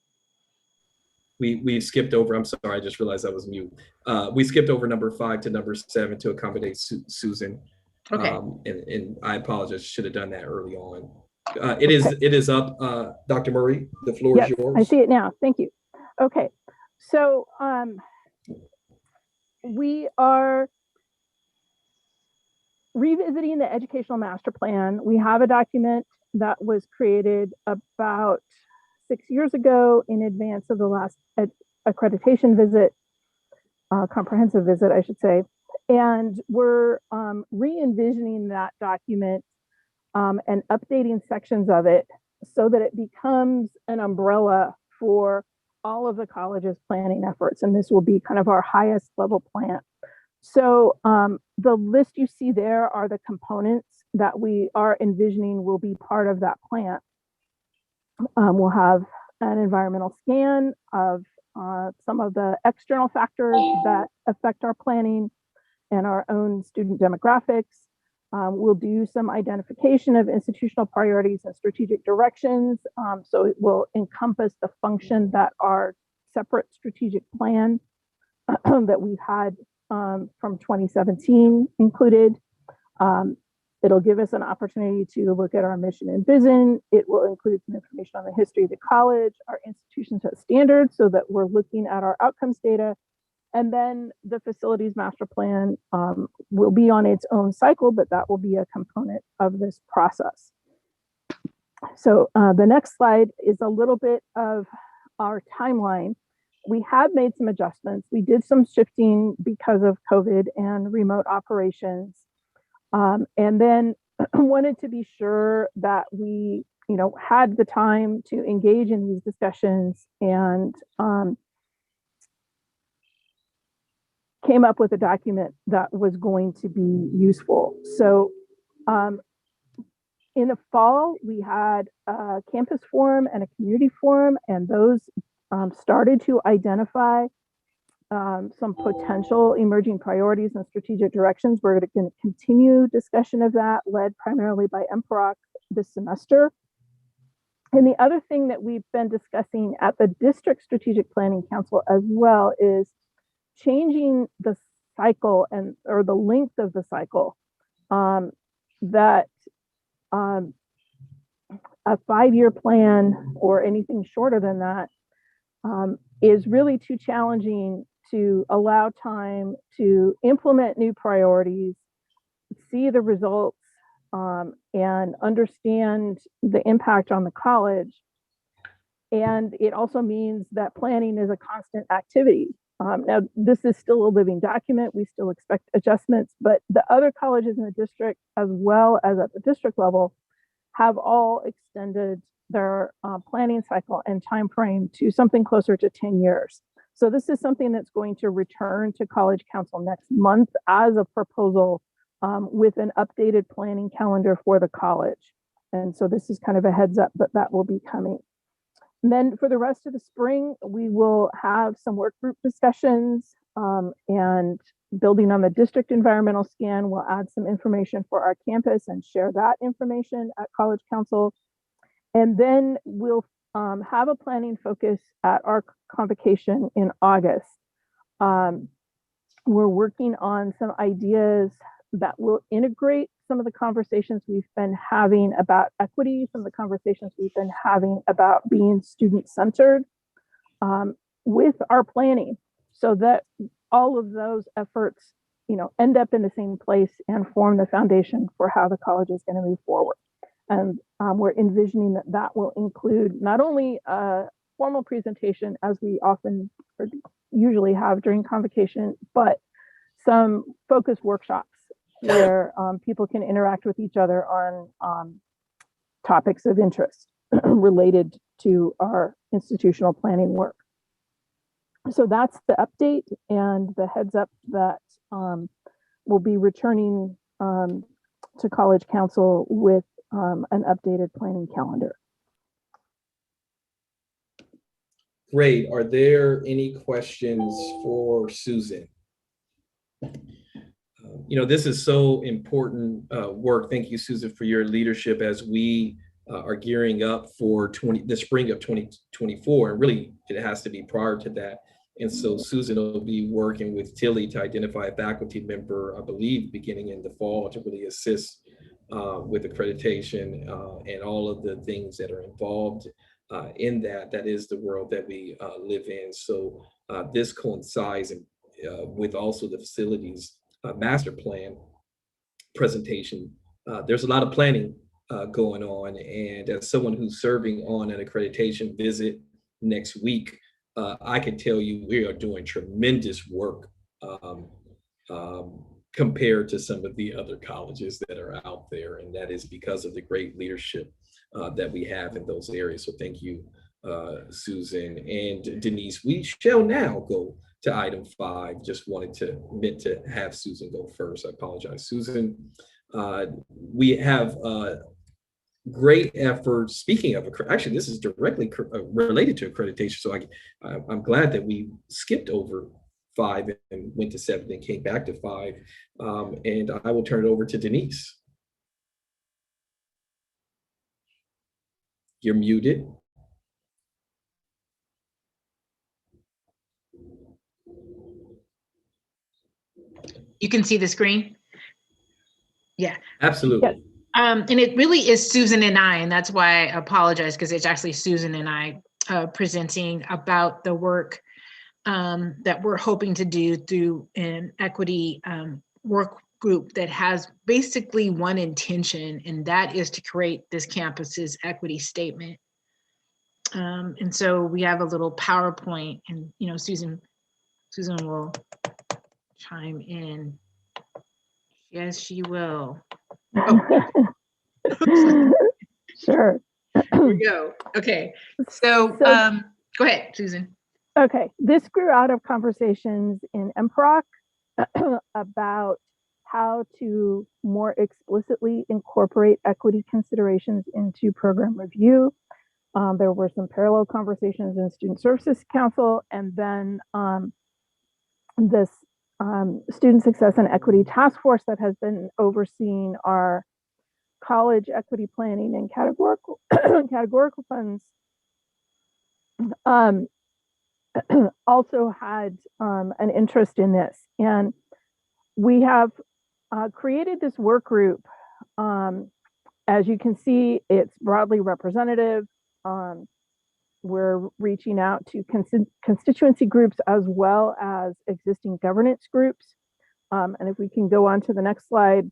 We skipped over, I'm sorry, I just realized I was mute. We skipped over number 5 to number 7 to accommodate Susan. Okay. And I apologize, should have done that early on. It is up, Dr. Murray, the floor is yours. I see it now, thank you. Okay, so we are revisiting the educational master plan. We have a document that was created about 6 years ago in advance of the last accreditation visit, comprehensive visit, I should say. And we're re-envisioning that document and updating sections of it so that it becomes an umbrella for all of the college's planning efforts. And this will be kind of our highest level plan. So the list you see there are the components that we are envisioning will be part of that plan. We'll have an environmental scan of some of the external factors that affect our planning and our own student demographics. We'll do some identification of institutional priorities and strategic directions. So it will encompass the function that our separate strategic plan that we've had from 2017 included. It'll give us an opportunity to look at our mission and vision. It will include some information on the history of the college, our institution set standards, so that we're looking at our outcomes data. And then the facilities master plan will be on its own cycle, but that will be a component of this process. So the next slide is a little bit of our timeline. We have made some adjustments. We did some shifting because of COVID and remote operations. And then wanted to be sure that we, had the time to engage in these discussions and came up with a document that was going to be useful. So in the fall, we had a campus forum and a community forum, and those started to identify some potential emerging priorities and strategic directions. We're going to continue discussion of that, led primarily by MPROC this semester. And the other thing that we've been discussing at the District Strategic Planning Council as well is changing the cycle or the length of the cycle. That a 5-year plan or anything shorter than that is really too challenging to allow time to implement new priorities, see the results, and understand the impact on the college. And it also means that planning is a constant activity. Now, this is still a living document. We still expect adjustments, but the other colleges in the district, as well as at the district level, have all extended their planning cycle and time frame to something closer to 10 years. So this is something that's going to return to College Council next month as a proposal with an updated planning calendar for the college. And so this is kind of a heads up that will be coming. And then for the rest of the spring, we will have some work group discussions and building on the district environmental scan, we'll add some information for our campus and share that information at College Council. And then we'll have a planning focus at our convocation in August. We're working on some ideas that will integrate some of the conversations we've been having about equity, some of the conversations we've been having about being student-centered with our planning, so that all of those efforts, end up in the same place and form the foundation for how the college is going to move forward. And we're envisioning that will include not only a formal presentation, as we often or usually have during convocation, but some focused workshops where people can interact with each other on topics of interest related to our institutional planning work. So that's the update and the heads up that we'll be returning to College Council with an updated planning calendar. Great. Are there any questions for Susan? This is so important work. Thank you, Susan, for your leadership as we are gearing up for the spring of 2024. And really, it has to be prior to that. And so Susan will be working with Tilly to identify a faculty member, I believe, beginning in the fall to really assist with accreditation and all of the things that are involved in that. That is the world that we live in. So this coincides with also the facilities master plan presentation. There's a lot of planning going on. And as someone who's serving on an accreditation visit next week, I can tell you we are doing tremendous work compared to some of the other colleges that are out there. And that is because of the great leadership that we have in those areas. So thank you, Susan and Denise. We shall now go to item 5. Just meant to have Susan go first. I apologize, Susan. We have great effort. Speaking of, actually, this is directly related to accreditation. So I'm glad that we skipped over 5 and went to 7 and came back to 5. And I will turn it over to Denise. You're muted. You can see the screen? Yeah. Absolutely. And it really is Susan and I, and that's why I apologize, because it's actually Susan and I presenting about the work that we're hoping to do through an equity work group that has basically one intention, and that is to create this campus's equity statement. And so we have a little PowerPoint, and Susan will chime in. Yes, she will. Oh. Sure. Here we go. Okay. So go ahead, Susan. Okay. This grew out of conversations in MPROC about how to more explicitly incorporate equity considerations into program review. There were some parallel conversations in Student Services Council, and then this Student Success and Equity Task Force that has been overseeing our college equity planning and categorical funds also had an interest in this. And we have created this work group. As you can see, it's broadly representative. We're reaching out to constituency groups as well as existing governance groups. And if we can go on to the next slide,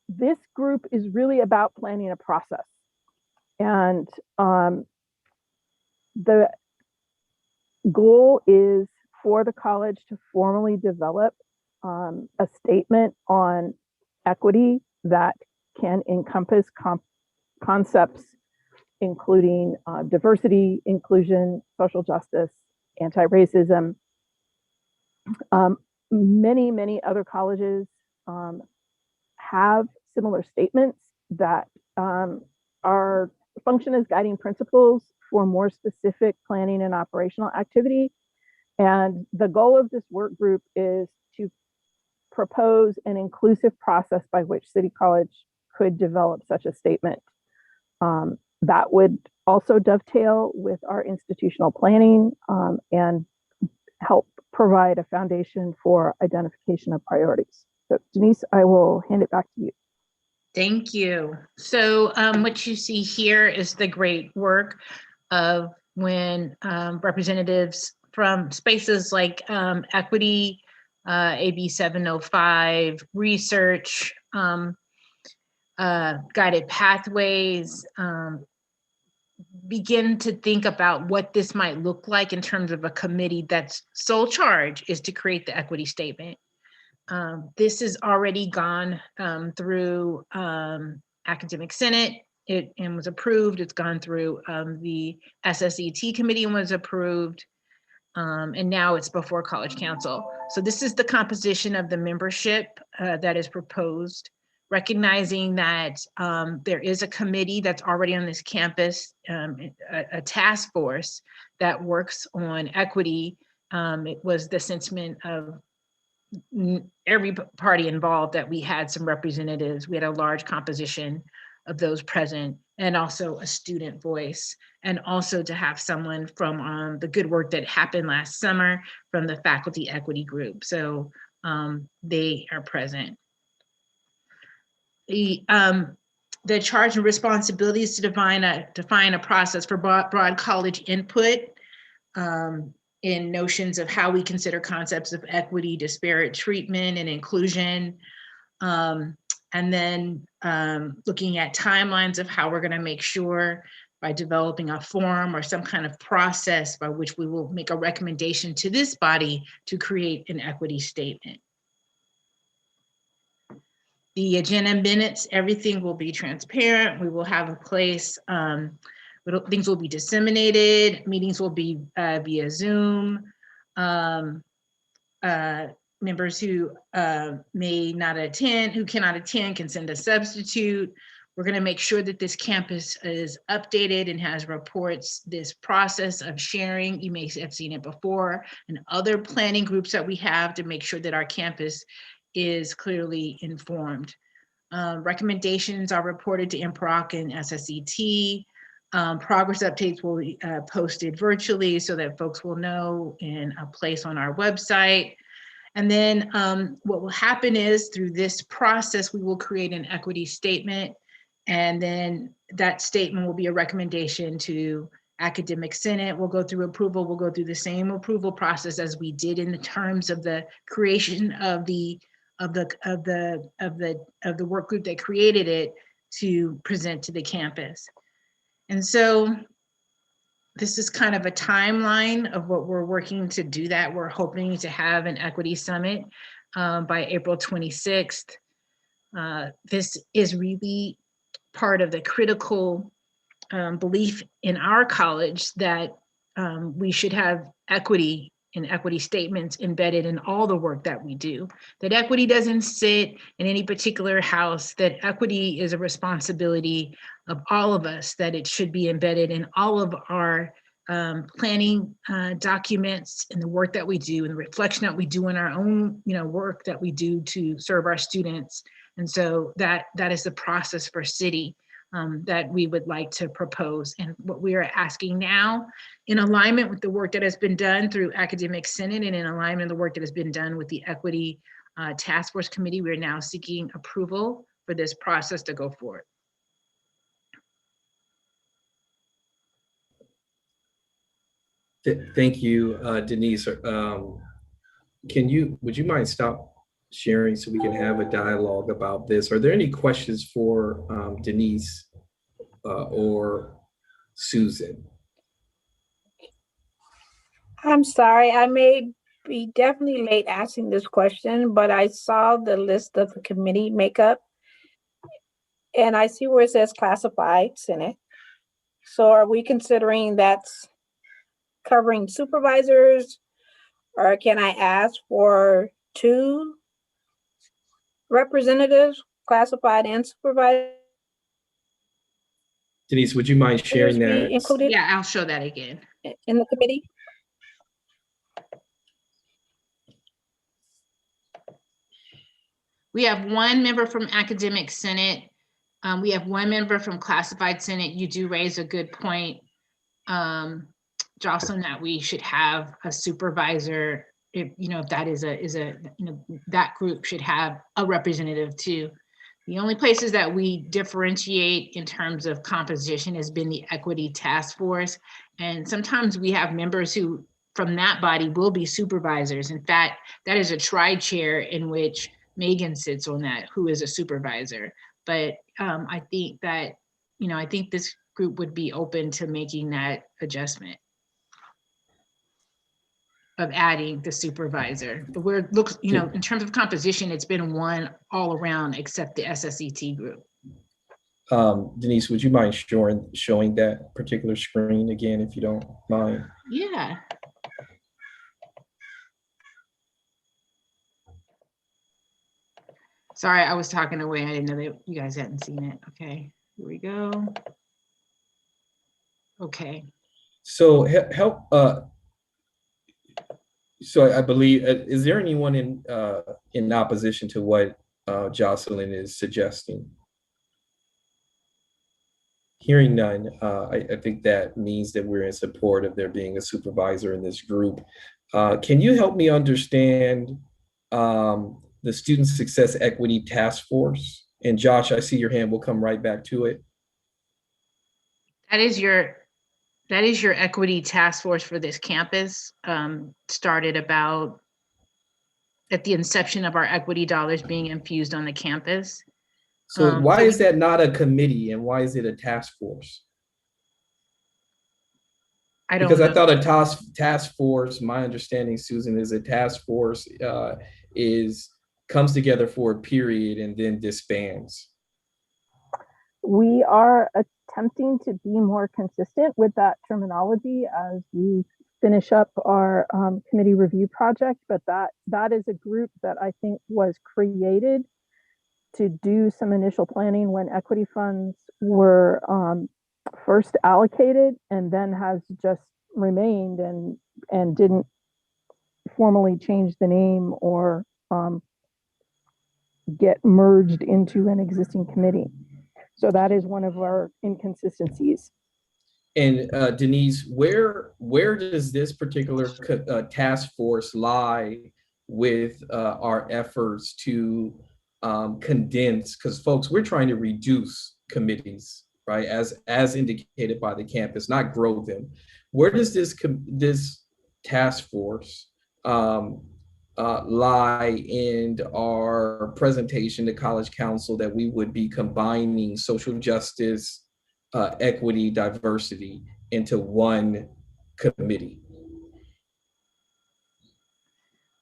this group is really about planning a process. And the goal is for the college to formally develop a statement on equity that can encompass concepts including diversity, inclusion, social justice, anti-racism. Many other colleges have similar statements that are function as guiding principles for more specific planning and operational activity. And the goal of this work group is to propose an inclusive process by which City College could develop such a statement. That would also dovetail with our institutional planning and help provide a foundation for identification of priorities. So Denise, I will hand it back to you. Thank you. So what you see here is the great work of when representatives from spaces like equity, AB 705, research, guided pathways, begin to think about what this might look like in terms of a committee that's sole charge is to create the equity statement. This has already gone through Academic Senate and was approved. It's gone through the SSET committee and was approved. And now it's before College Council. So this is the composition of the membership that is proposed, recognizing that there is a committee that's already on this campus, a task force that works on equity. It was the sentiment of every party involved that we had some representatives. We had a large composition of those present, and also a student voice, and also to have someone from the good work that happened last summer from the faculty equity group. So they are present. The charge and responsibilities to define a process for broad college input in notions of how we consider concepts of equity, disparate treatment, and inclusion. And then looking at timelines of how we're going to make sure by developing a form or some kind of process by which we will make a recommendation to this body to create an equity statement. The agenda minutes, everything will be transparent. We will have a place, things will be disseminated, meetings will be via Zoom. Members who may not attend, who cannot attend, can send a substitute. We're going to make sure that this campus is updated and has reports. This process of sharing, you may have seen it before, and other planning groups that we have to make sure that our campus is clearly informed. Recommendations are reported to MPROC and SSET. Progress updates will be posted virtually so that folks will know in a place on our website. And then what will happen is through this process, we will create an equity statement. And then that statement will be a recommendation to Academic Senate. We'll go through approval. We'll go through the same approval process as we did in the terms of the creation of the work group that created it to present to the campus. And so this is kind of a timeline of what we're working to do that. We're hoping to have an equity summit by April 26th. This is really part of the critical belief in our college that we should have equity and equity statements embedded in all the work that we do, that equity doesn't sit in any particular house, that equity is a responsibility of all of us, that it should be embedded in all of our planning documents and the work that we do and the reflection that we do in our own work that we do to serve our students. And so that is the process for city that we would like to propose. And what we are asking now, in alignment with the work that has been done through Academic Senate and in alignment with the work that has been done with the Equity Task Force Committee, we are now seeking approval for this process to go forward. Thank you, Denise. Would you mind stop sharing so we can have a dialogue about this? Are there any questions for Denise or Susan? I'm sorry, I may be definitely late asking this question, but I saw the list of the committee makeup and I see where it says classified Senate. So are we considering that's covering supervisors, or can I ask for 2 representatives, classified and supervisors? Denise, would you mind sharing that? Included? Yeah, I'll show that again. In the committee? We have 1 member from Academic Senate. We have 1 member from Classified Senate. You do raise a good point, Jocelyn, that we should have a supervisor. If that is that group should have a representative too. The only places that we differentiate in terms of composition has been the Equity Task Force. And sometimes we have members who from that body will be supervisors. In fact, that is a tri-chair in which Megan sits on that, who is a supervisor. But I think that, I think this group would be open to making that adjustment of adding the supervisor. But in terms of composition, it's been 1 all around except the SSET group. Denise, would you mind showing that particular screen again, if you don't mind? Yeah. Sorry, I was talking away. I didn't know that you guys hadn't seen it. Okay, here we go. Okay. So help. So I believe, is there anyone in opposition to what Jocelyn is suggesting? Hearing none, I think that means that we're in support of there being a supervisor in this group. Can you help me understand the Student Success Equity Task Force? And Josh, I see your hand. We'll come right back to it. That is your equity task force for this campus. Started about at the inception of our equity dollars being infused on the campus. So why is that not a committee and why is it a task force? I don't know. I thought a task force, my understanding, Susan, is a task force comes together for a period and then disbands. We are attempting to be more consistent with that terminology as we finish up our committee review project, but that is a group that I think was created to do some initial planning when equity funds were first allocated, and then has just remained and didn't formally change the name or get merged into an existing committee. So that is one of our inconsistencies. And Denise, where does this particular task force lie with our efforts to condense? Because folks, we're trying to reduce committees, right? As indicated by the campus, not grow them. Where does this task force lie in our presentation to College Council that we would be combining social justice, equity, diversity into one committee?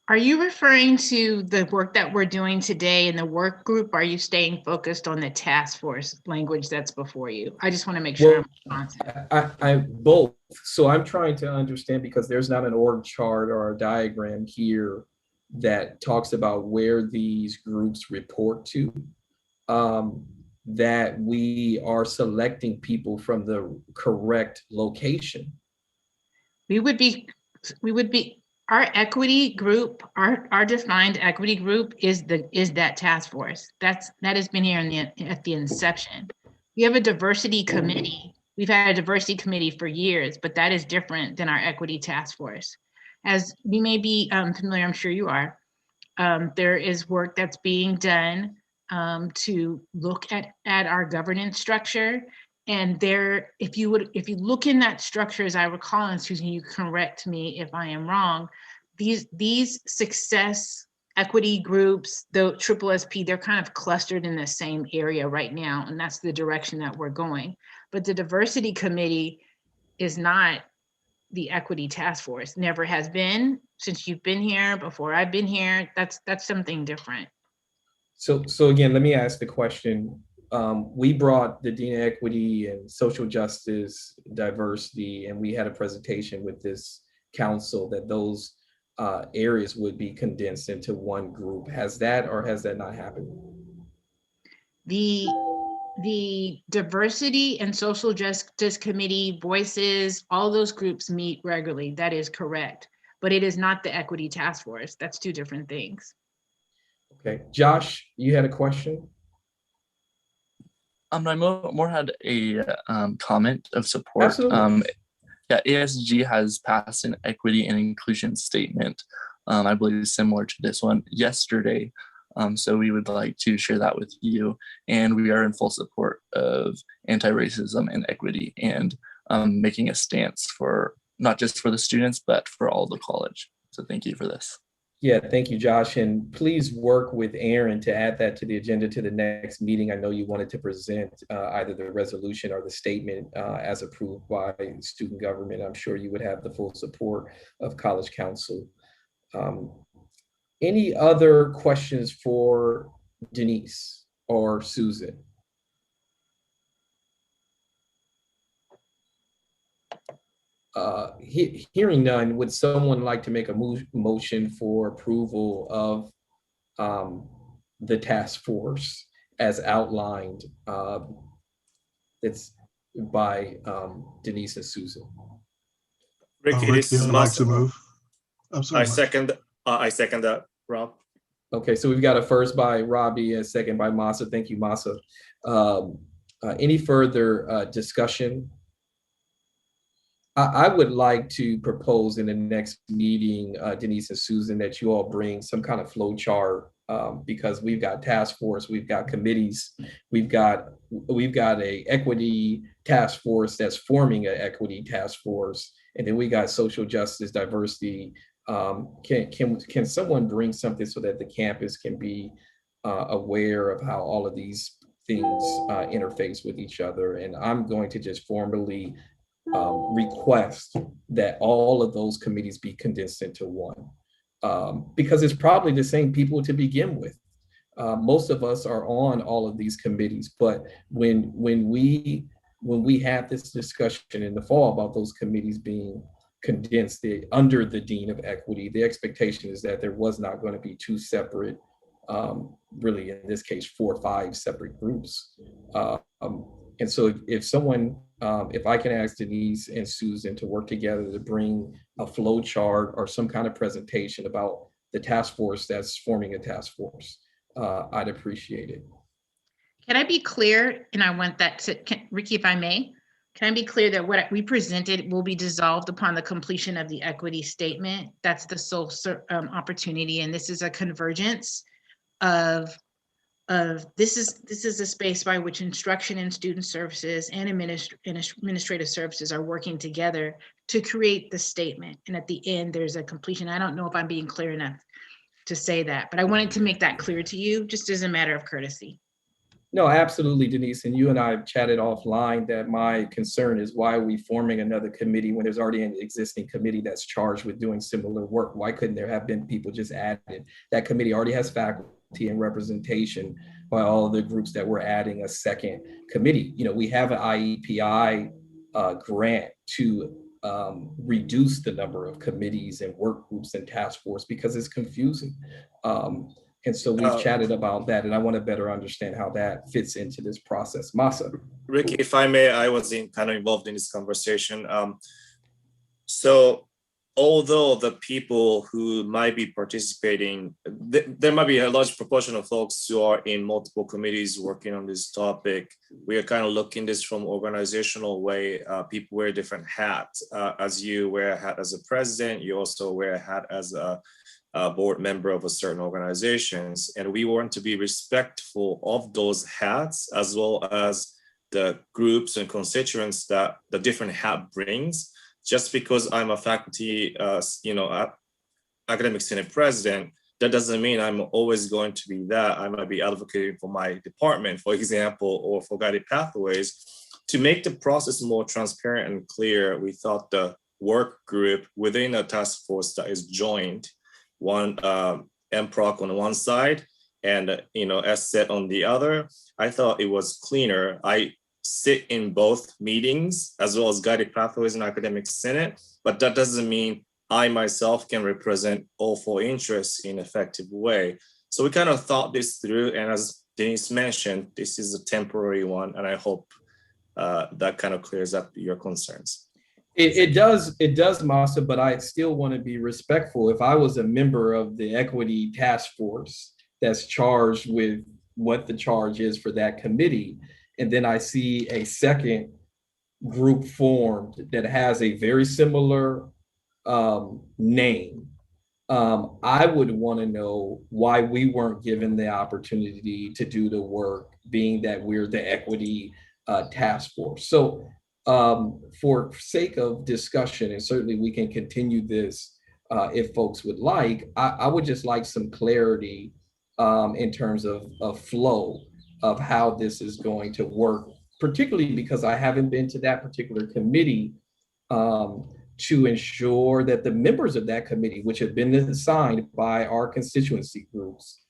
Are you referring to the work that we're doing today in the work group? Are you staying focused on the task force language that's before you? I just want to make sure I'm responsive. I both. So I'm trying to understand, because there's not an org chart or a diagram here that talks about where these groups report to, that we are selecting people from the correct location. We would be, our equity group, our defined equity group is that task force. That has been here at the inception. We have a diversity committee. We've had a diversity committee for years, but that is different than our equity task force. As you may be familiar, I'm sure you are, there is work that's being done to look at our governance structure. And there, if you look in that structure, as I recall, and Susan, you correct me if I am wrong, these success equity groups, the SSSP, they're kind of clustered in the same area right now, and that's the direction that we're going. But the diversity committee is not the equity task force, never has been since you've been here, before I've been here. That's something different. So again, let me ask the question. We brought the Dean of Equity and Social Justice, Diversity, and we had a presentation with this council that those areas would be condensed into one group. Has that not happened? The Diversity and Social Justice Committee, Voices, all those groups meet regularly. That is correct. But it is not the Equity Task Force. That's two different things. Okay. Josh, you had a question? I more had a comment of support. Absolutely. Yeah, ASG has passed an equity and inclusion statement, I believe similar to this one yesterday. So we would like to share that with you. And we are in full support of anti-racism and equity, and making a stance for not just for the students, but for all the college. So thank you for this. Yeah, thank you, Josh. And please work with Aaron to add that to the agenda to the next meeting. I know you wanted to present either the resolution or the statement as approved by student government. I'm sure you would have the full support of College Council. Any other questions for Denise or Susan? Hearing none, would someone like to make a motion for approval of the task force as outlined? It's by Denise and Susan. Ricky, this is I'd like Masa. to move. I'm sorry. I second that, Rob. Okay, so we've got a first by Robbie, a second by Masa. Thank you, Masa. Any further discussion? I would like to propose in the next meeting, Denise and Susan, that you all bring some kind of flow chart, because we've got task force, we've got committees, we've got a equity task force that's forming an equity task force, and then we got social justice, diversity. Can someone bring something so that the campus can be aware of how all of these things interface with each other? And I'm going to just formally request that all of those committees be condensed into one, because it's probably the same people to begin with. Most of us are on all of these committees, but when we had this discussion in the fall about those committees being condensed under the Dean of Equity, the expectation is that there was not going to be two separate really in this case, 4 or 5 separate groups. And so if someone, if I can ask Denise and Susan to work together to bring a flow chart or some kind of presentation about the task force that's forming a task force, I'd appreciate it. Can I be clear? And I want that to, Ricky, if I may, can I be clear that what we presented will be dissolved upon the completion of the equity statement? That's the sole opportunity. And this is a convergence of this is a space by which instruction and student services and administrative services are working together to create the statement. And at the end, there's a completion. I don't know if I'm being clear enough to say that, but I wanted to make that clear to you, just as a matter of courtesy. No, absolutely, Denise. And you and I have chatted offline that my concern is, why are we forming another committee when there's already an existing committee that's charged with doing similar work? Why couldn't there have been people just added? That committee already has faculty and representation by all of the groups that we're adding a second committee. You know, we have an IEPI grant to reduce the number of committees and work groups and task force because it's confusing. And so we've chatted about that, and I want to better understand how that fits into this process. Masa. Ricky, if I may, I was kind of involved in this conversation. So although the people who might be participating, there might be a large proportion of folks who are in multiple committees working on this topic. We are kind of looking this from organizational way. People wear different hats. As you wear a hat as a president, you also wear a hat as a board member of a certain organizations. And we want to be respectful of those hats, as well as the groups and constituents that the different hat brings. Just because I'm a faculty, academic senate president, that doesn't mean I'm always going to be that. I might be advocating for my department, for example, or for guided pathways. To make the process more transparent and clear, we thought the work group within a task force that is joined, one MPROC on one side and SSET on the other, I thought it was cleaner. I sit in both meetings as well as guided pathways and academic senate, but that doesn't mean I myself can represent all 4 interests in an effective way. So we kind of thought this through, and as Denise mentioned, this is a temporary one, and I hope that kind of clears up your concerns. It does, Masa, but I still want to be respectful. If I was a member of the equity task force that's charged with what the charge is for that committee, and then I see a second group formed that has a very similar name, I would want to know why we weren't given the opportunity to do the work, being that we're the equity task force. So for sake of discussion, and certainly we can continue this if folks would like, I would just like some clarity in terms of flow of how this is going to work, particularly because I haven't been to that particular committee to ensure that the members of that committee, which have been assigned by our constituency groups,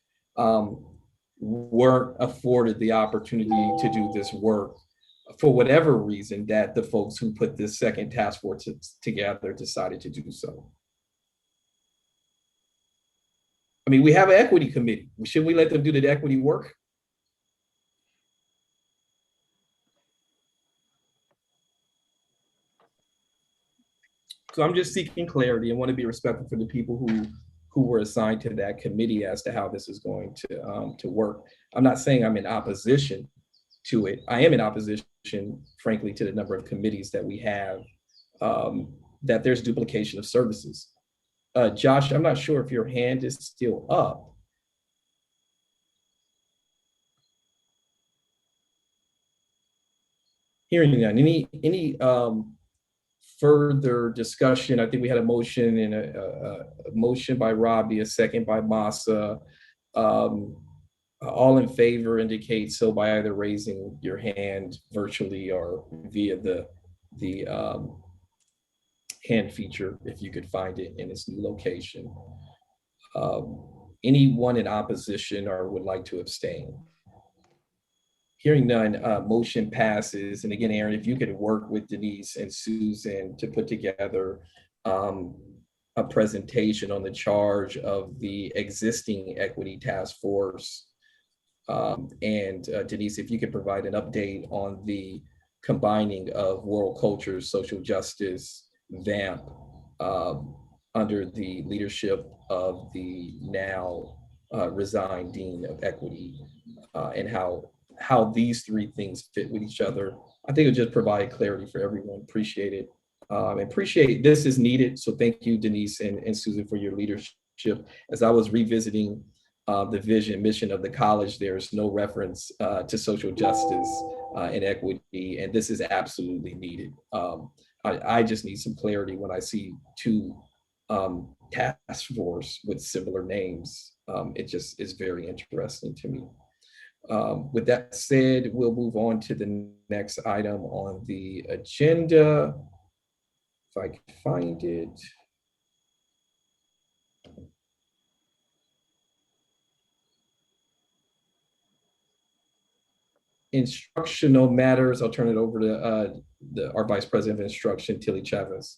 weren't afforded the opportunity to do this work for whatever reason that the folks who put this second task force together decided to do so. I mean, we have an equity committee. Shouldn't we let them do the equity work? So I'm just seeking clarity and want to be respectful for the people who were assigned to that committee as to how this is going to work. I'm not saying I'm in opposition to it. I am in opposition, frankly, to the number of committees that we have, that there's duplication of services. Josh, I'm not sure if your hand is still up. Hearing none, any further discussion? I think we had a motion and a motion by Robbie, a second by Masa. All in favor indicate so by either raising your hand virtually or via the hand feature, if you could find it in its new location. Anyone in opposition or would like to abstain? Hearing none, motion passes. And again, Aaron, if you could work with Denise and Susan to put together a presentation on the charge of the existing equity task force. Denise, if you could provide an update on the combining of world culture, social justice, VAMP, under the leadership of the now resigned Dean of Equity, and how these three things fit with each other. I think it'll just provide clarity for everyone. Appreciate it. Appreciate this is needed. So thank you, Denise and Susan, for your leadership. As I was revisiting the vision, mission of the college, there's no reference to social justice and equity, and this is absolutely needed. I just need some clarity when I see two task force with similar names. It just is very interesting to me. With that said, we'll move on to the next item on the agenda. If I can find it. Instructional matters. I'll turn it over to our Vice President of Instruction, Tilly Chavez.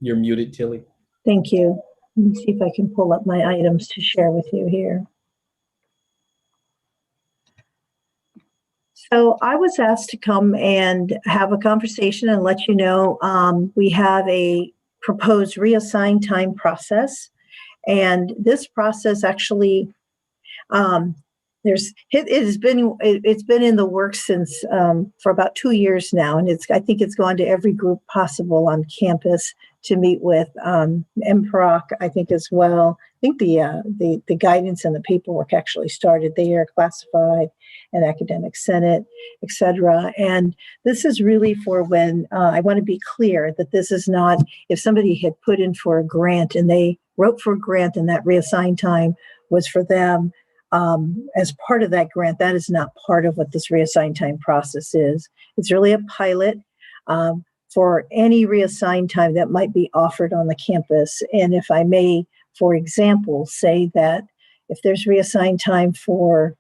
You're muted, Tilly. Thank you. Let me see if I can pull up my items to share with you here. So I was asked to come and have a conversation and let you know we have a proposed reassigned time process. And this process actually, it's been in the works since for about 2 years now, and I think it's gone to every group possible on campus to meet with MPROC, I think as well. I think the guidance and the paperwork actually started there, classified and academic senate, et cetera. And this is really for when I want to be clear that this is not if somebody had put in for a grant and they wrote for a grant and that reassigned time was for them. As part of that grant, that is not part of what this reassigned time process is. It's really a pilot for any reassigned time that might be offered on the campus. And if I may, for example, say that if there's reassigned time for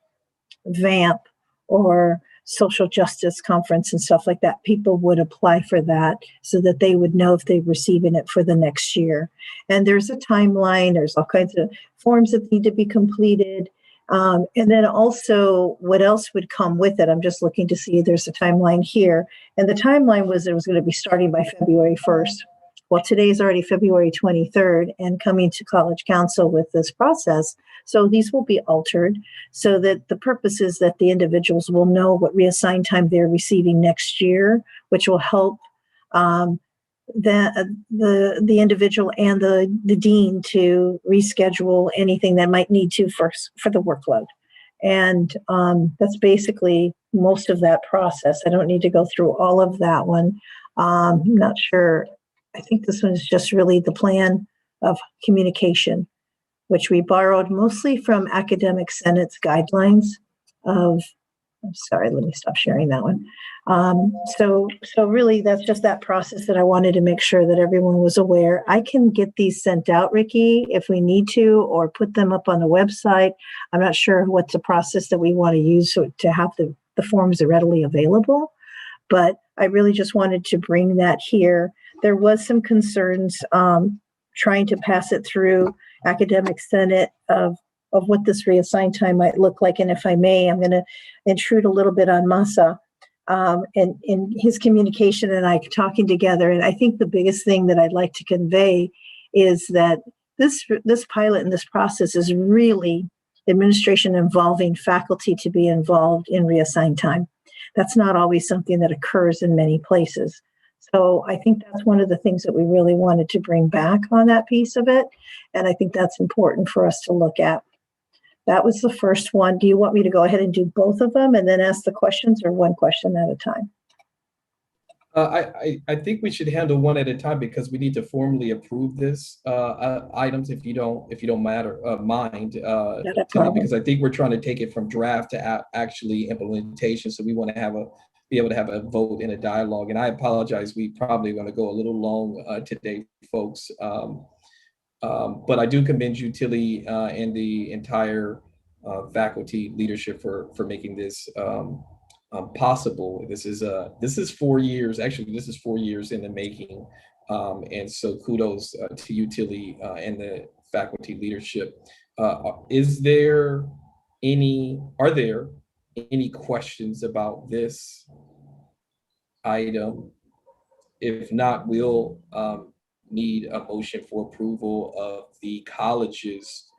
VAMP or social justice conference and stuff like that, people would apply for that so that they would know if they're receiving it for the next year. And there's a timeline, there's all kinds of forms that need to be completed. And then also what else would come with it? I'm just looking to see there's a timeline here. And the timeline was it was going to be starting by February 1st. Well, today is already February 23rd and coming to College Council with this process. So these will be altered so that the purpose is that the individuals will know what reassigned time they're receiving next year, which will help the individual and the dean to reschedule anything that might need to for the workload. And that's basically most of that process. I don't need to go through all of that one. I'm not sure. I think this one is just really the plan of communication, which we borrowed mostly from Academic Senate's guidelines of, I'm sorry, let me stop sharing that one. So really that's just that process that I wanted to make sure that everyone was aware. I can get these sent out, Ricky, if we need to, or put them up on the website. I'm not sure what's the process that we want to use to have the forms readily available, but I really just wanted to bring that here. There was some concerns trying to pass it through Academic Senate of what this reassigned time might look like. And if I may, I'm going to intrude a little bit on Masa and in his communication and I talking together. And I think the biggest thing that I'd like to convey is that this pilot and this process is really administration involving faculty to be involved in reassigned time. That's not always something that occurs in many places. So I think that's one of the things that we really wanted to bring back on that piece of it. And I think that's important for us to look at. That was the first one. Do you want me to go ahead and do both of them and then ask the questions, or one question at a time? I think we should handle one at a time because we need to formally approve this items if you don't mind, Tilly, because I think we're trying to take it from draft to actually implementation. So we want to be able to have a vote and a dialogue. And I apologize, we probably going to go a little long today, folks. But I do commend you, Tilly, and the entire faculty leadership for making this possible. This is 4 years. Actually, this is 4 years in the making, and so kudos to you, Tilly, and the faculty leadership. Are there any questions about this item? If not, we'll need a motion for approval of the college's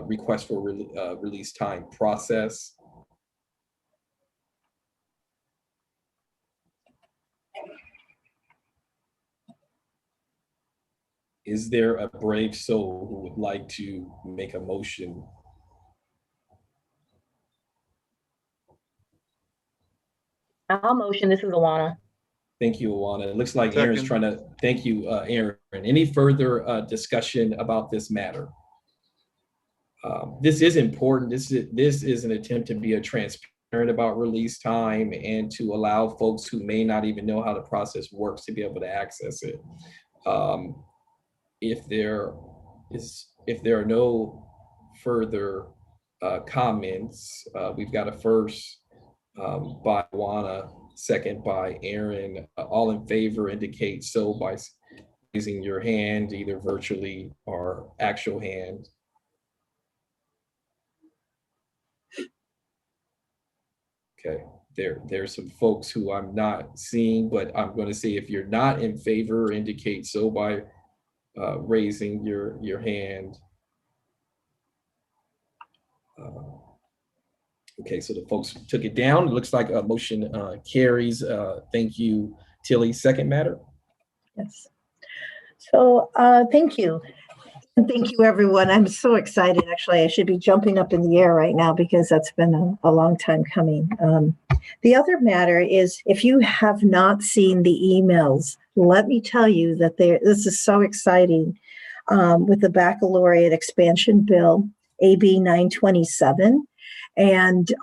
request for release time process. Is there a brave soul who would like to make a motion? I'll motion. This is Alana. Thank you, Awana. It looks like Aaron's Second. trying to, thank you, Aaron. Any further discussion about this matter? This is important. This is an attempt to be transparent about release time and to allow folks who may not even know how the process works to be able to access it. If there are no further comments, we've got a first by Juana, second by Aaron. All in favor indicate so by raising your hand, either virtually or actual hand. Okay, there's some folks who I'm not seeing, but I'm going to say if you're not in favor, indicate so by raising your hand. Okay, so the folks took it down. It looks like a motion carries. Thank you, Tilly. Second matter. Yes. So thank you. And thank you, everyone. I'm so excited. Actually, I should be jumping up in the air right now because that's been a long time coming. The other matter is, if you have not seen the emails, let me tell you that this is so exciting with the baccalaureate expansion bill, AB 927. And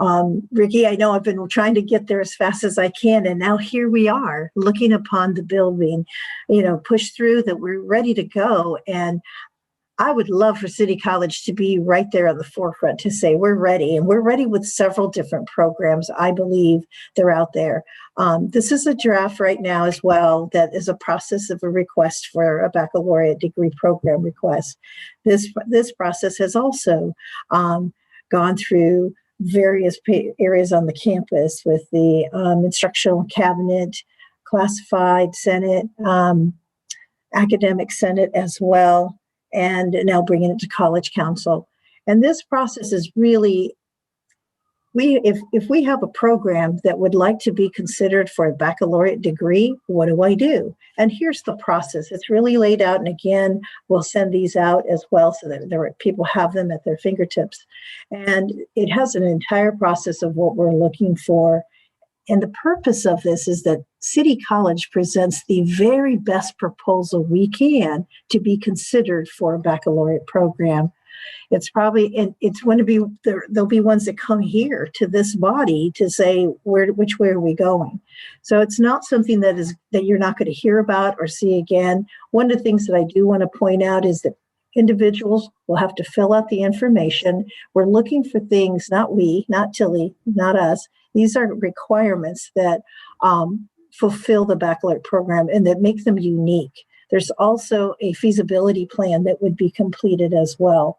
Ricky, I know I've been trying to get there as fast as I can. And now here we are looking upon the bill being, pushed through, that we're ready to go. And I would love for City College to be right there on the forefront to say we're ready, and we're ready with several different programs. I believe they're out there. This is a draft right now as well that is a process of a request for a baccalaureate degree program request. This process has also gone through various areas on the campus with the instructional cabinet, classified senate, academic senate as well, and now bringing it to college council. And this process is really, if we have a program that would like to be considered for a baccalaureate degree, what do I do? And here's the process. It's really laid out. And again, we'll send these out as well so that people have them at their fingertips. And it has an entire process of what we're looking for. And the purpose of this is that City College presents the very best proposal we can to be considered for a baccalaureate program. It's probably, and it's going to be, there'll be ones that come here to this body to say, which way are we going? So it's not something that you're not going to hear about or see again. One of the things that I do want to point out is that individuals will have to fill out the information. We're looking for things, not Tilly, not us. These are requirements that fulfill the baccalaureate program and that make them unique. There's also a feasibility plan that would be completed as well.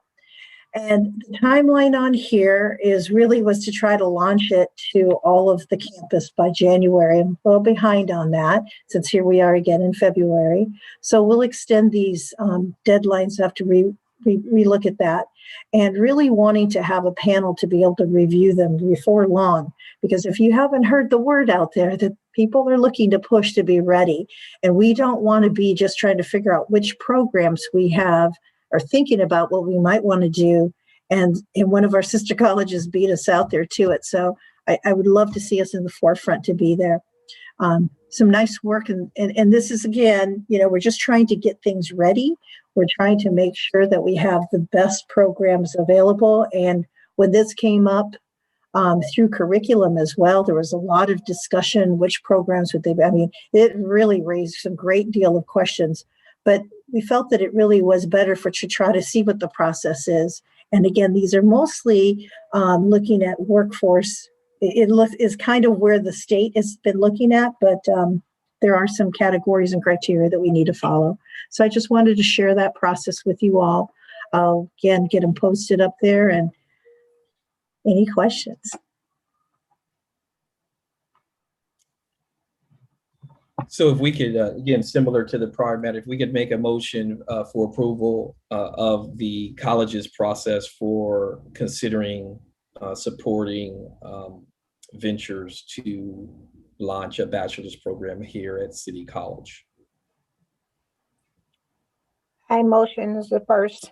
And the timeline on here was to try to launch it to all of the campus by January. I'm a little behind on that since here we are again in February. So we'll extend these deadlines, have to relook at that, and really wanting to have a panel to be able to review them before long. Because if you haven't heard the word out there that people are looking to push to be ready, and we don't want to be just trying to figure out which programs we have or thinking about what we might want to do. And one of our sister colleges beat us out there to it. So I would love to see us in the forefront to be there. Some nice work. And this is, again, we're just trying to get things ready. We're trying to make sure that we have the best programs available. And when this came up through curriculum as well, there was a lot of discussion, which programs would they be? I mean, it really raised a great deal of questions. But we felt that it really was better to try to see what the process is And again, these are mostly looking at workforce. Is kind of where the state has been looking at, but there are some categories and criteria that we need to follow. So I just wanted to share that process with you all. I'll again get them posted up there. And any questions? So if we could, again, similar to the prior matter, if we could make a motion for approval of the college's process for considering supporting ventures to launch a bachelor's program here at City College. I motion is the first.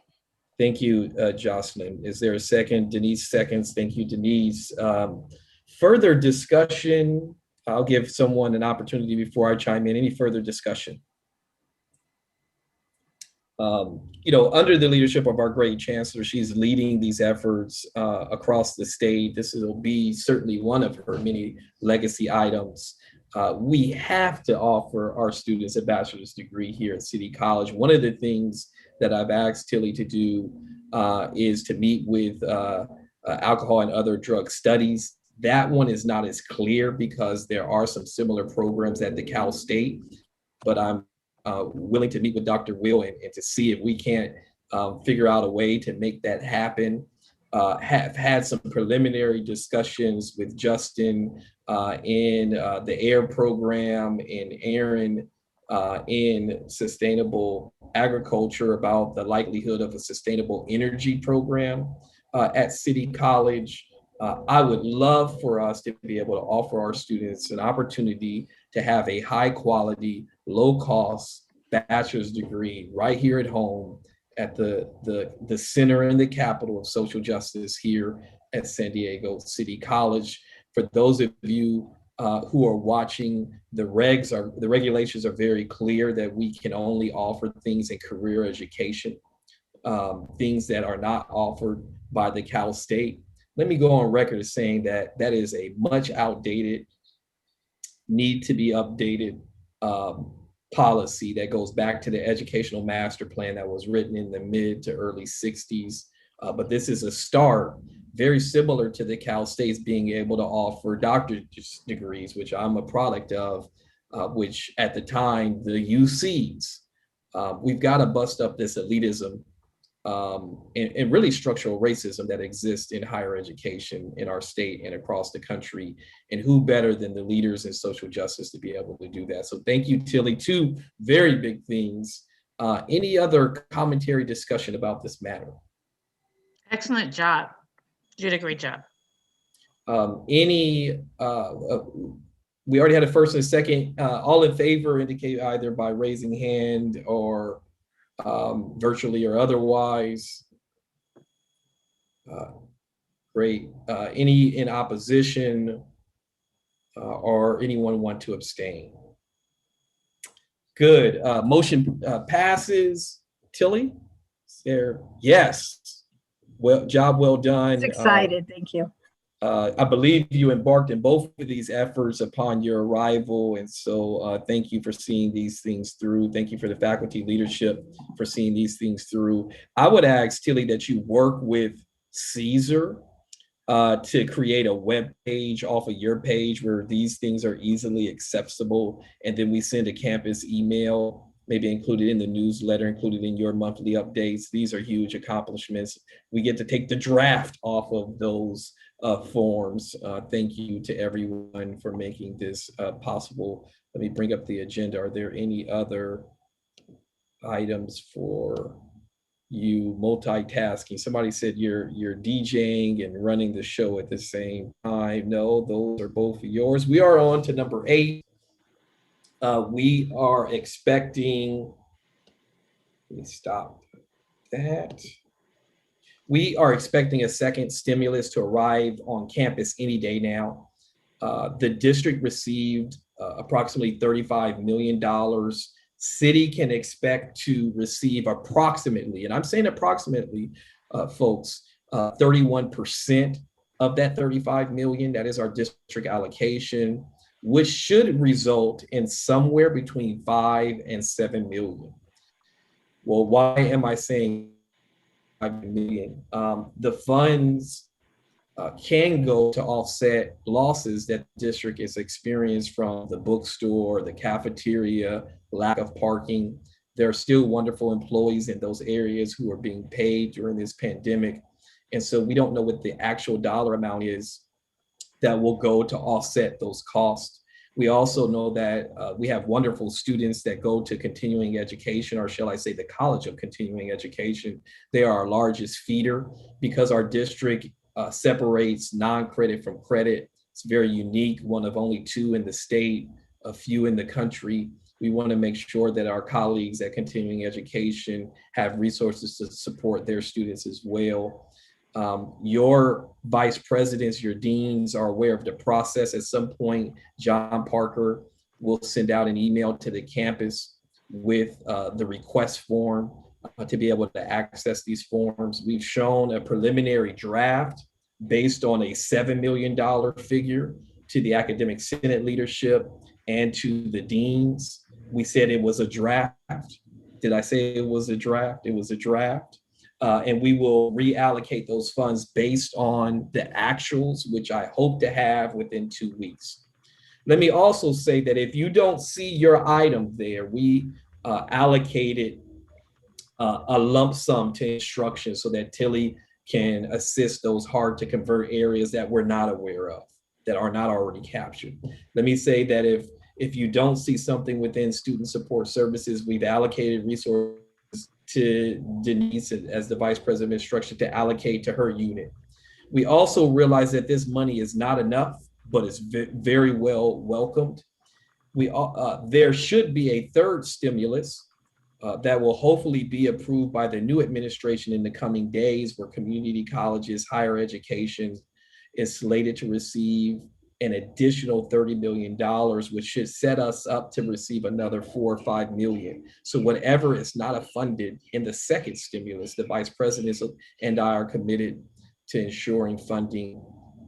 Thank you, Jocelyn. Is there a second? Denise seconds. Thank you, Denise. Further discussion? I'll give someone an opportunity before I chime in. Any further discussion? Under the leadership of our great chancellor, she's leading these efforts across the state. This will be certainly one of her many legacy items. We have to offer our students a bachelor's degree here at City College. One of the things that I've asked Tilly to do is to meet with alcohol and other drug studies. That one is not as clear because there are some similar programs at the Cal State, but I'm willing to meet with Dr. Will and to see if we can't figure out a way to make that happen. Have had some preliminary discussions with Justin in the AIR program and Aaron in sustainable agriculture about the likelihood of a sustainable energy program at City College. I would love for us to be able to offer our students an opportunity to have a high quality, low cost bachelor's degree right here at home at the center and the capital of social justice here at San Diego City College. For those of you who are watching, the regulations are very clear that we can only offer things in career education, things that are not offered by the Cal State. Let me go on record as saying that that is a much outdated, need to be updated policy that goes back to the educational master plan that was written in the mid to early 60s. But this is a start, very similar to the Cal States being able to offer doctorate degrees, which I'm a product of, which at the time, the UCs, we've got to bust up this elitism and really structural racism that exists in higher education in our state and across the country. And who better than the leaders in social justice to be able to do that? So thank you, Tilly. Two very big things. Any other commentary, discussion about this matter? Excellent job. You did a great job. We already had a first and a second. All in favor indicate either by raising hand or virtually or otherwise. Great. Any in opposition or anyone want to abstain? Good. Motion passes. Tilly? There. Yes. Well, job well done. It's excited. Thank you. I believe you embarked in both of these efforts upon your arrival. And so thank you for seeing these things through. Thank you for the faculty leadership for seeing these things through. I would ask Tilly that you work with Caesar to create a web page off of your page where these things are easily accessible. And then we send a campus email, maybe included in the newsletter, included in your monthly updates. These are huge accomplishments. We get to take the draft off of those forms. Thank you to everyone for making this possible. Let me bring up the agenda. Are there any other items for you multitasking? Somebody said you're DJing and running the show at the same time. No, those are both yours. We are on to number 8. We are expecting, let me stop that. We are expecting a second stimulus to arrive on campus any day now. The district received approximately $35 million. City can expect to receive approximately, and I'm saying approximately, folks, 31% of that $35 million. That is our district allocation, which should result in somewhere between 5 and 7 million. Well, why am I saying million. The funds can go to offset losses that the district is experienced from the bookstore, the cafeteria, lack of parking. There are still wonderful employees in those areas who are being paid during this pandemic. And so we don't know what the actual dollar amount is that will go to offset those costs. We also know that we have wonderful students that go to continuing education, or shall I say the College of Continuing Education. They are our largest feeder because our district separates non-credit from credit. It's very unique, one of only two in the state, a few in the country. We want to make sure that our colleagues at continuing education have resources to support their students as well. Your vice presidents, your deans are aware of the process. At some point, John Parker will send out an email to the campus with the request form to be able to access these forms. We've shown a preliminary draft based on a $7 million figure to the academic senate leadership and to the deans. We said it was a draft. Did I say it was a draft? It was a draft. And we will reallocate those funds based on the actuals, which I hope to have within 2 weeks. Let me also say that if you don't see your item there, we allocated a lump sum to instruction so that Tilly can assist those hard to convert areas that we're not aware of, that are not already captured. Let me say that if you don't see something within student support services, we've allocated resources to Denise as the Vice President of Instruction to allocate to her unit. We also realize that this money is not enough, but it's very well welcomed. There should be a third stimulus that will hopefully be approved by the new administration in the coming days, where community colleges, higher education is slated to receive an additional $30 million, which should set us up to receive another $4 or $5 million. So whatever is not funded in the second stimulus, the vice president and I are committed to ensuring funding,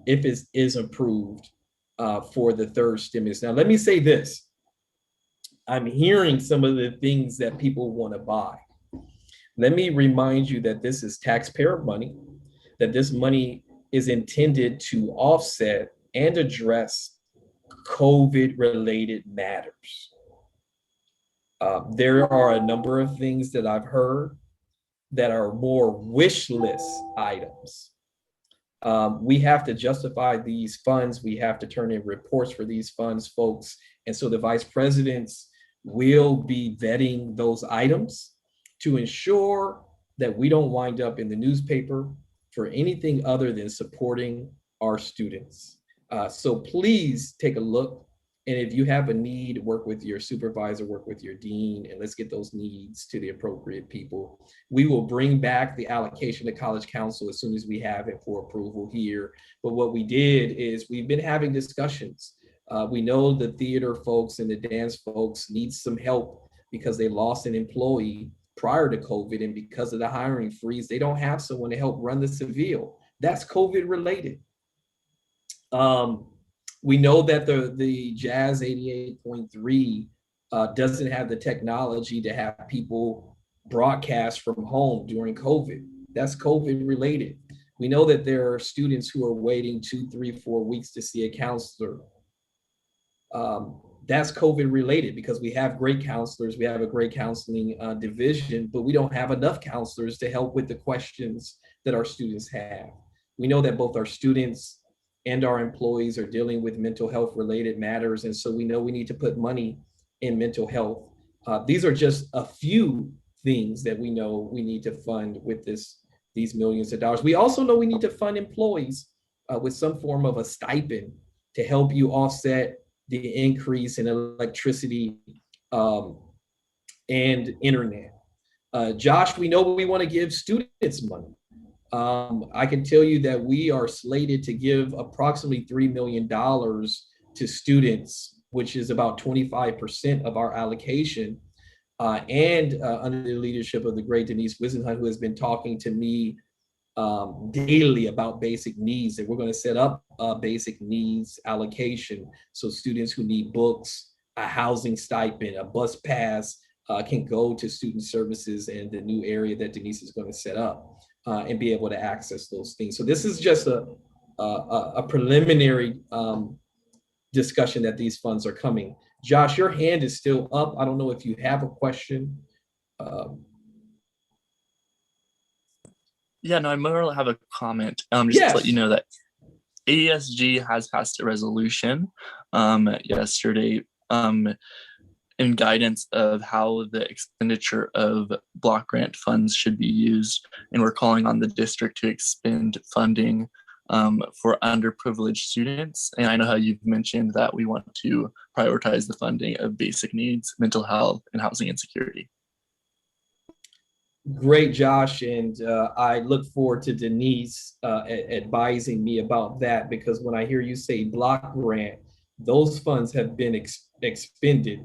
if it is approved, for the third stimulus. Now, let me say this. I'm hearing some of the things that people want to buy. Let me remind you that this is taxpayer money, that this money is intended to offset and address COVID-related matters. There are a number of things that I've heard that are more wish list items. We have to justify these funds. We have to turn in reports for these funds, folks. And so the vice presidents will be vetting those items to ensure that we don't wind up in the newspaper for anything other than supporting our students. So please take a look. And if you have a need, work with your supervisor, work with your dean, and let's get those needs to the appropriate people. We will bring back the allocation to College Council as soon as we have it for approval here. But what we did is we've been having discussions. We know the theater folks and the dance folks need some help because they lost an employee prior to COVID, and because of the hiring freeze, they don't have someone to help run the Seville. That's COVID related. We know that the Jazz 88.3 doesn't have the technology to have people broadcast from home during COVID. That's COVID related. We know that there are students who are waiting 2, 3, 4 weeks to see a counselor. That's COVID related because we have great counselors. We have a great counseling division, but we don't have enough counselors to help with the questions that our students have. We know that both our students and our employees are dealing with mental health related matters. And so we know we need to put money in mental health. These are just a few things that we know we need to fund with these millions of dollars. We also know we need to fund employees with some form of a stipend to help you offset the increase in electricity and internet. Josh, we know we want to give students money. I can tell you that we are slated to give approximately $3 million to students, which is about 25% of our allocation. And under the leadership of the great Denise Wisenhunt, who has been talking to me daily about basic needs, and we're going to set up a basic needs allocation. So students who need books, a housing stipend, a bus pass can go to student services in the new area that Denise is going to set up. and be able to access those things. So this is just a preliminary discussion that these funds are coming. Josh, your hand is still up. I don't know if you have a question. Yeah, no, I more have a comment. Just to let you know that AESG has passed a resolution yesterday in guidance of how the expenditure of block grant funds should be used. And we're calling on the district to expend funding for underprivileged students. And I know how you've mentioned that we want to prioritize the funding of basic needs, mental health, and housing insecurity. Great, Josh, and I look forward to Denise advising me about that, because when I hear you say block grant, those funds have been expended,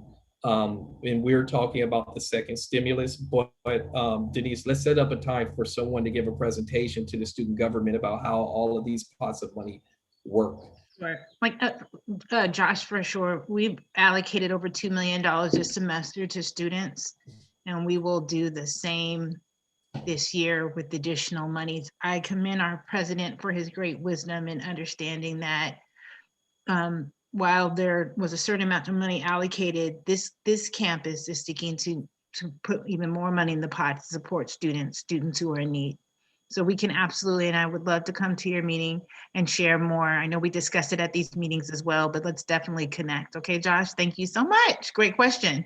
and we're talking about the second stimulus. But Denise, let's set up a time for someone to give a presentation to the student government about how all of these pots of money work. Sure. Like Josh, for sure, we've allocated over $2 million this semester to students, and we will do the same this year with additional monies. I commend our president for his great wisdom in understanding that while there was a certain amount of money allocated, this campus is seeking to put even more money in the pot to support students who are in need. So we can absolutely, and I would love to come to your meeting and share more. I know we discussed it at these meetings as well, but let's definitely connect. Okay, Josh, thank you so much. Great question.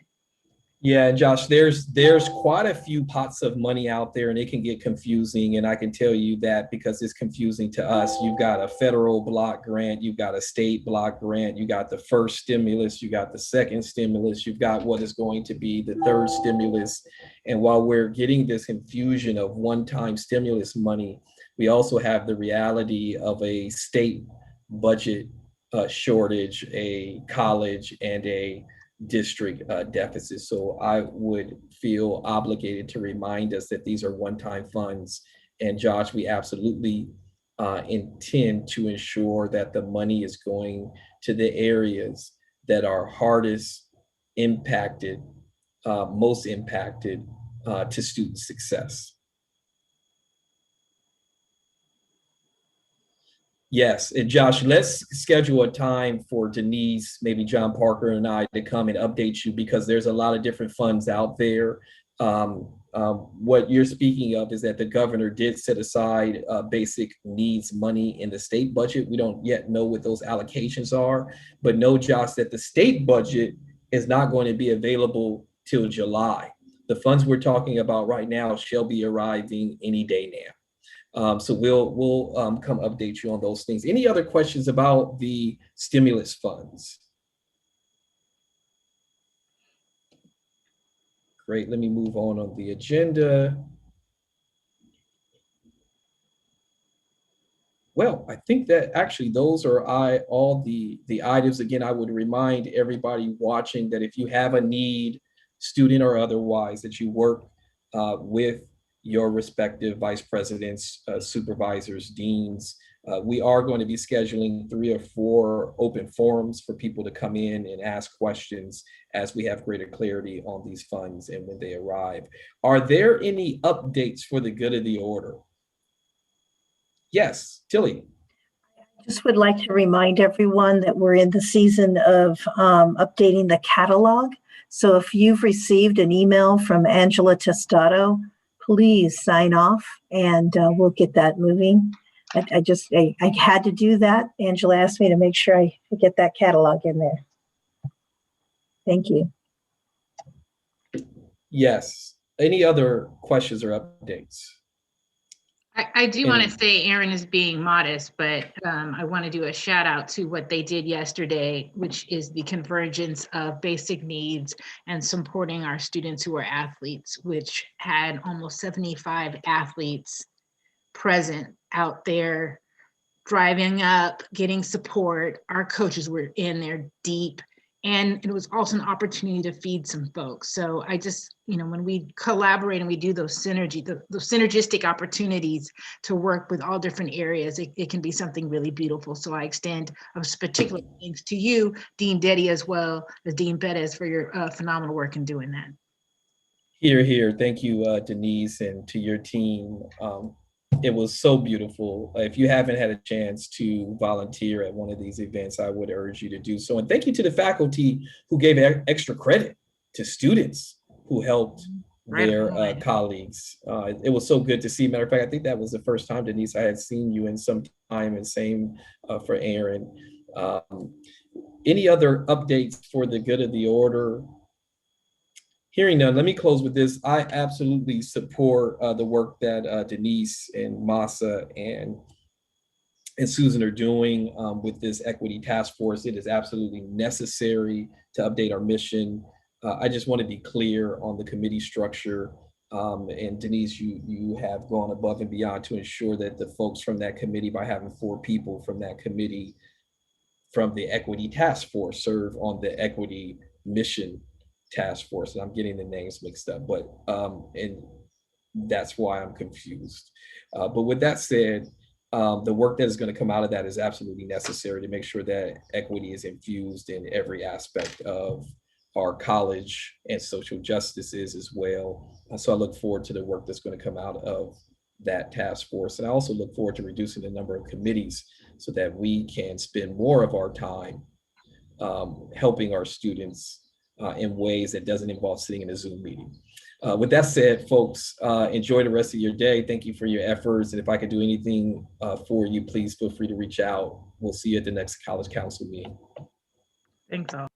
Yeah, Josh, there's quite a few pots of money out there, and it can get confusing. And I can tell you that because it's confusing to us. You've got a federal block grant, you've got a state block grant, you got the first stimulus, you got the second stimulus, you've got what is going to be the third stimulus. And while we're getting this infusion of one-time stimulus money, we also have the reality of a state budget shortage, a college, and a district deficit. So I would feel obligated to remind us that these are one-time funds. And Josh, we absolutely intend to ensure that the money is going to the areas that are hardest impacted, most impacted to student success. Yes, and Josh, let's schedule a time for Denise, maybe John Parker and I to come and update you, because there's a lot of different funds out there. What you're speaking of is that the governor did set aside basic needs money in the state budget. We don't yet know what those allocations are, but know, Josh, that the state budget is not going to be available till July. The funds we're talking about right now shall be arriving any day now. So we'll come update you on those things. Any other questions about the stimulus funds? Great, let me move on the agenda. Well, I think that actually those are all the items. Again, I would remind everybody watching that if you have a need, student or otherwise, that you work with your respective vice presidents, supervisors, deans. We are going to be scheduling 3 or 4 open forums for people to come in and ask questions as we have greater clarity on these funds and when they arrive. Are there any updates for the good of the order? Yes, Tilly. I just would like to remind everyone that we're in the season of updating the catalog. So if you've received an email from Angela Testato, please sign off and we'll get that moving. I had to do that. Angela asked me to make sure I get that catalog in there. Thank you. Yes. Any other questions or updates? I do want to say Aaron is being modest, but I want to do a shout out to what they did yesterday, which is the convergence of basic needs and supporting our students who are athletes, which had almost 75 athletes present out there, driving up, getting support. Our coaches were in there deep. And it was also an opportunity to feed some folks. So I just, when we collaborate and we do those synergistic opportunities to work with all different areas, it can be something really beautiful. So I extend a particular thanks to you, Dean Deddy, as well as Dean Bettis, for your phenomenal work in doing that. Here. Thank you, Denise, and to your team. it was so beautiful. If you haven't had a chance to volunteer at one of these events, I would urge you to do so. And thank you to the faculty who gave extra credit to students who helped their colleagues. It was so good to see. Matter of fact, I think that was the first time, Denise, I had seen you in some time, and same for Aaron. Any other updates for the good of the order? Hearing none, let me close with this. I absolutely support the work that Denise and Masa and Susan are doing with this equity task force. It is absolutely necessary to update our mission. I just want to be clear on the committee structure. And Denise, you have gone above and beyond to ensure that the folks from that committee, by having 4 people from that committee from the equity task force, serve on the equity mission task force. And I'm getting the names mixed up, but and that's why I'm confused. But with that said, the work that is going to come out of that is absolutely necessary to make sure that equity is infused in every aspect of our college, and social justice is as well. So I look forward to the work that's going to come out of that task force. And I also look forward to reducing the number of committees so that we can spend more of our time helping our students in ways that doesn't involve sitting in a Zoom meeting. With that said, folks, enjoy the rest of your day. Thank you for your efforts. And if I could do anything for you, please feel free to reach out. We'll see you at the next College Council meeting. Thanks all.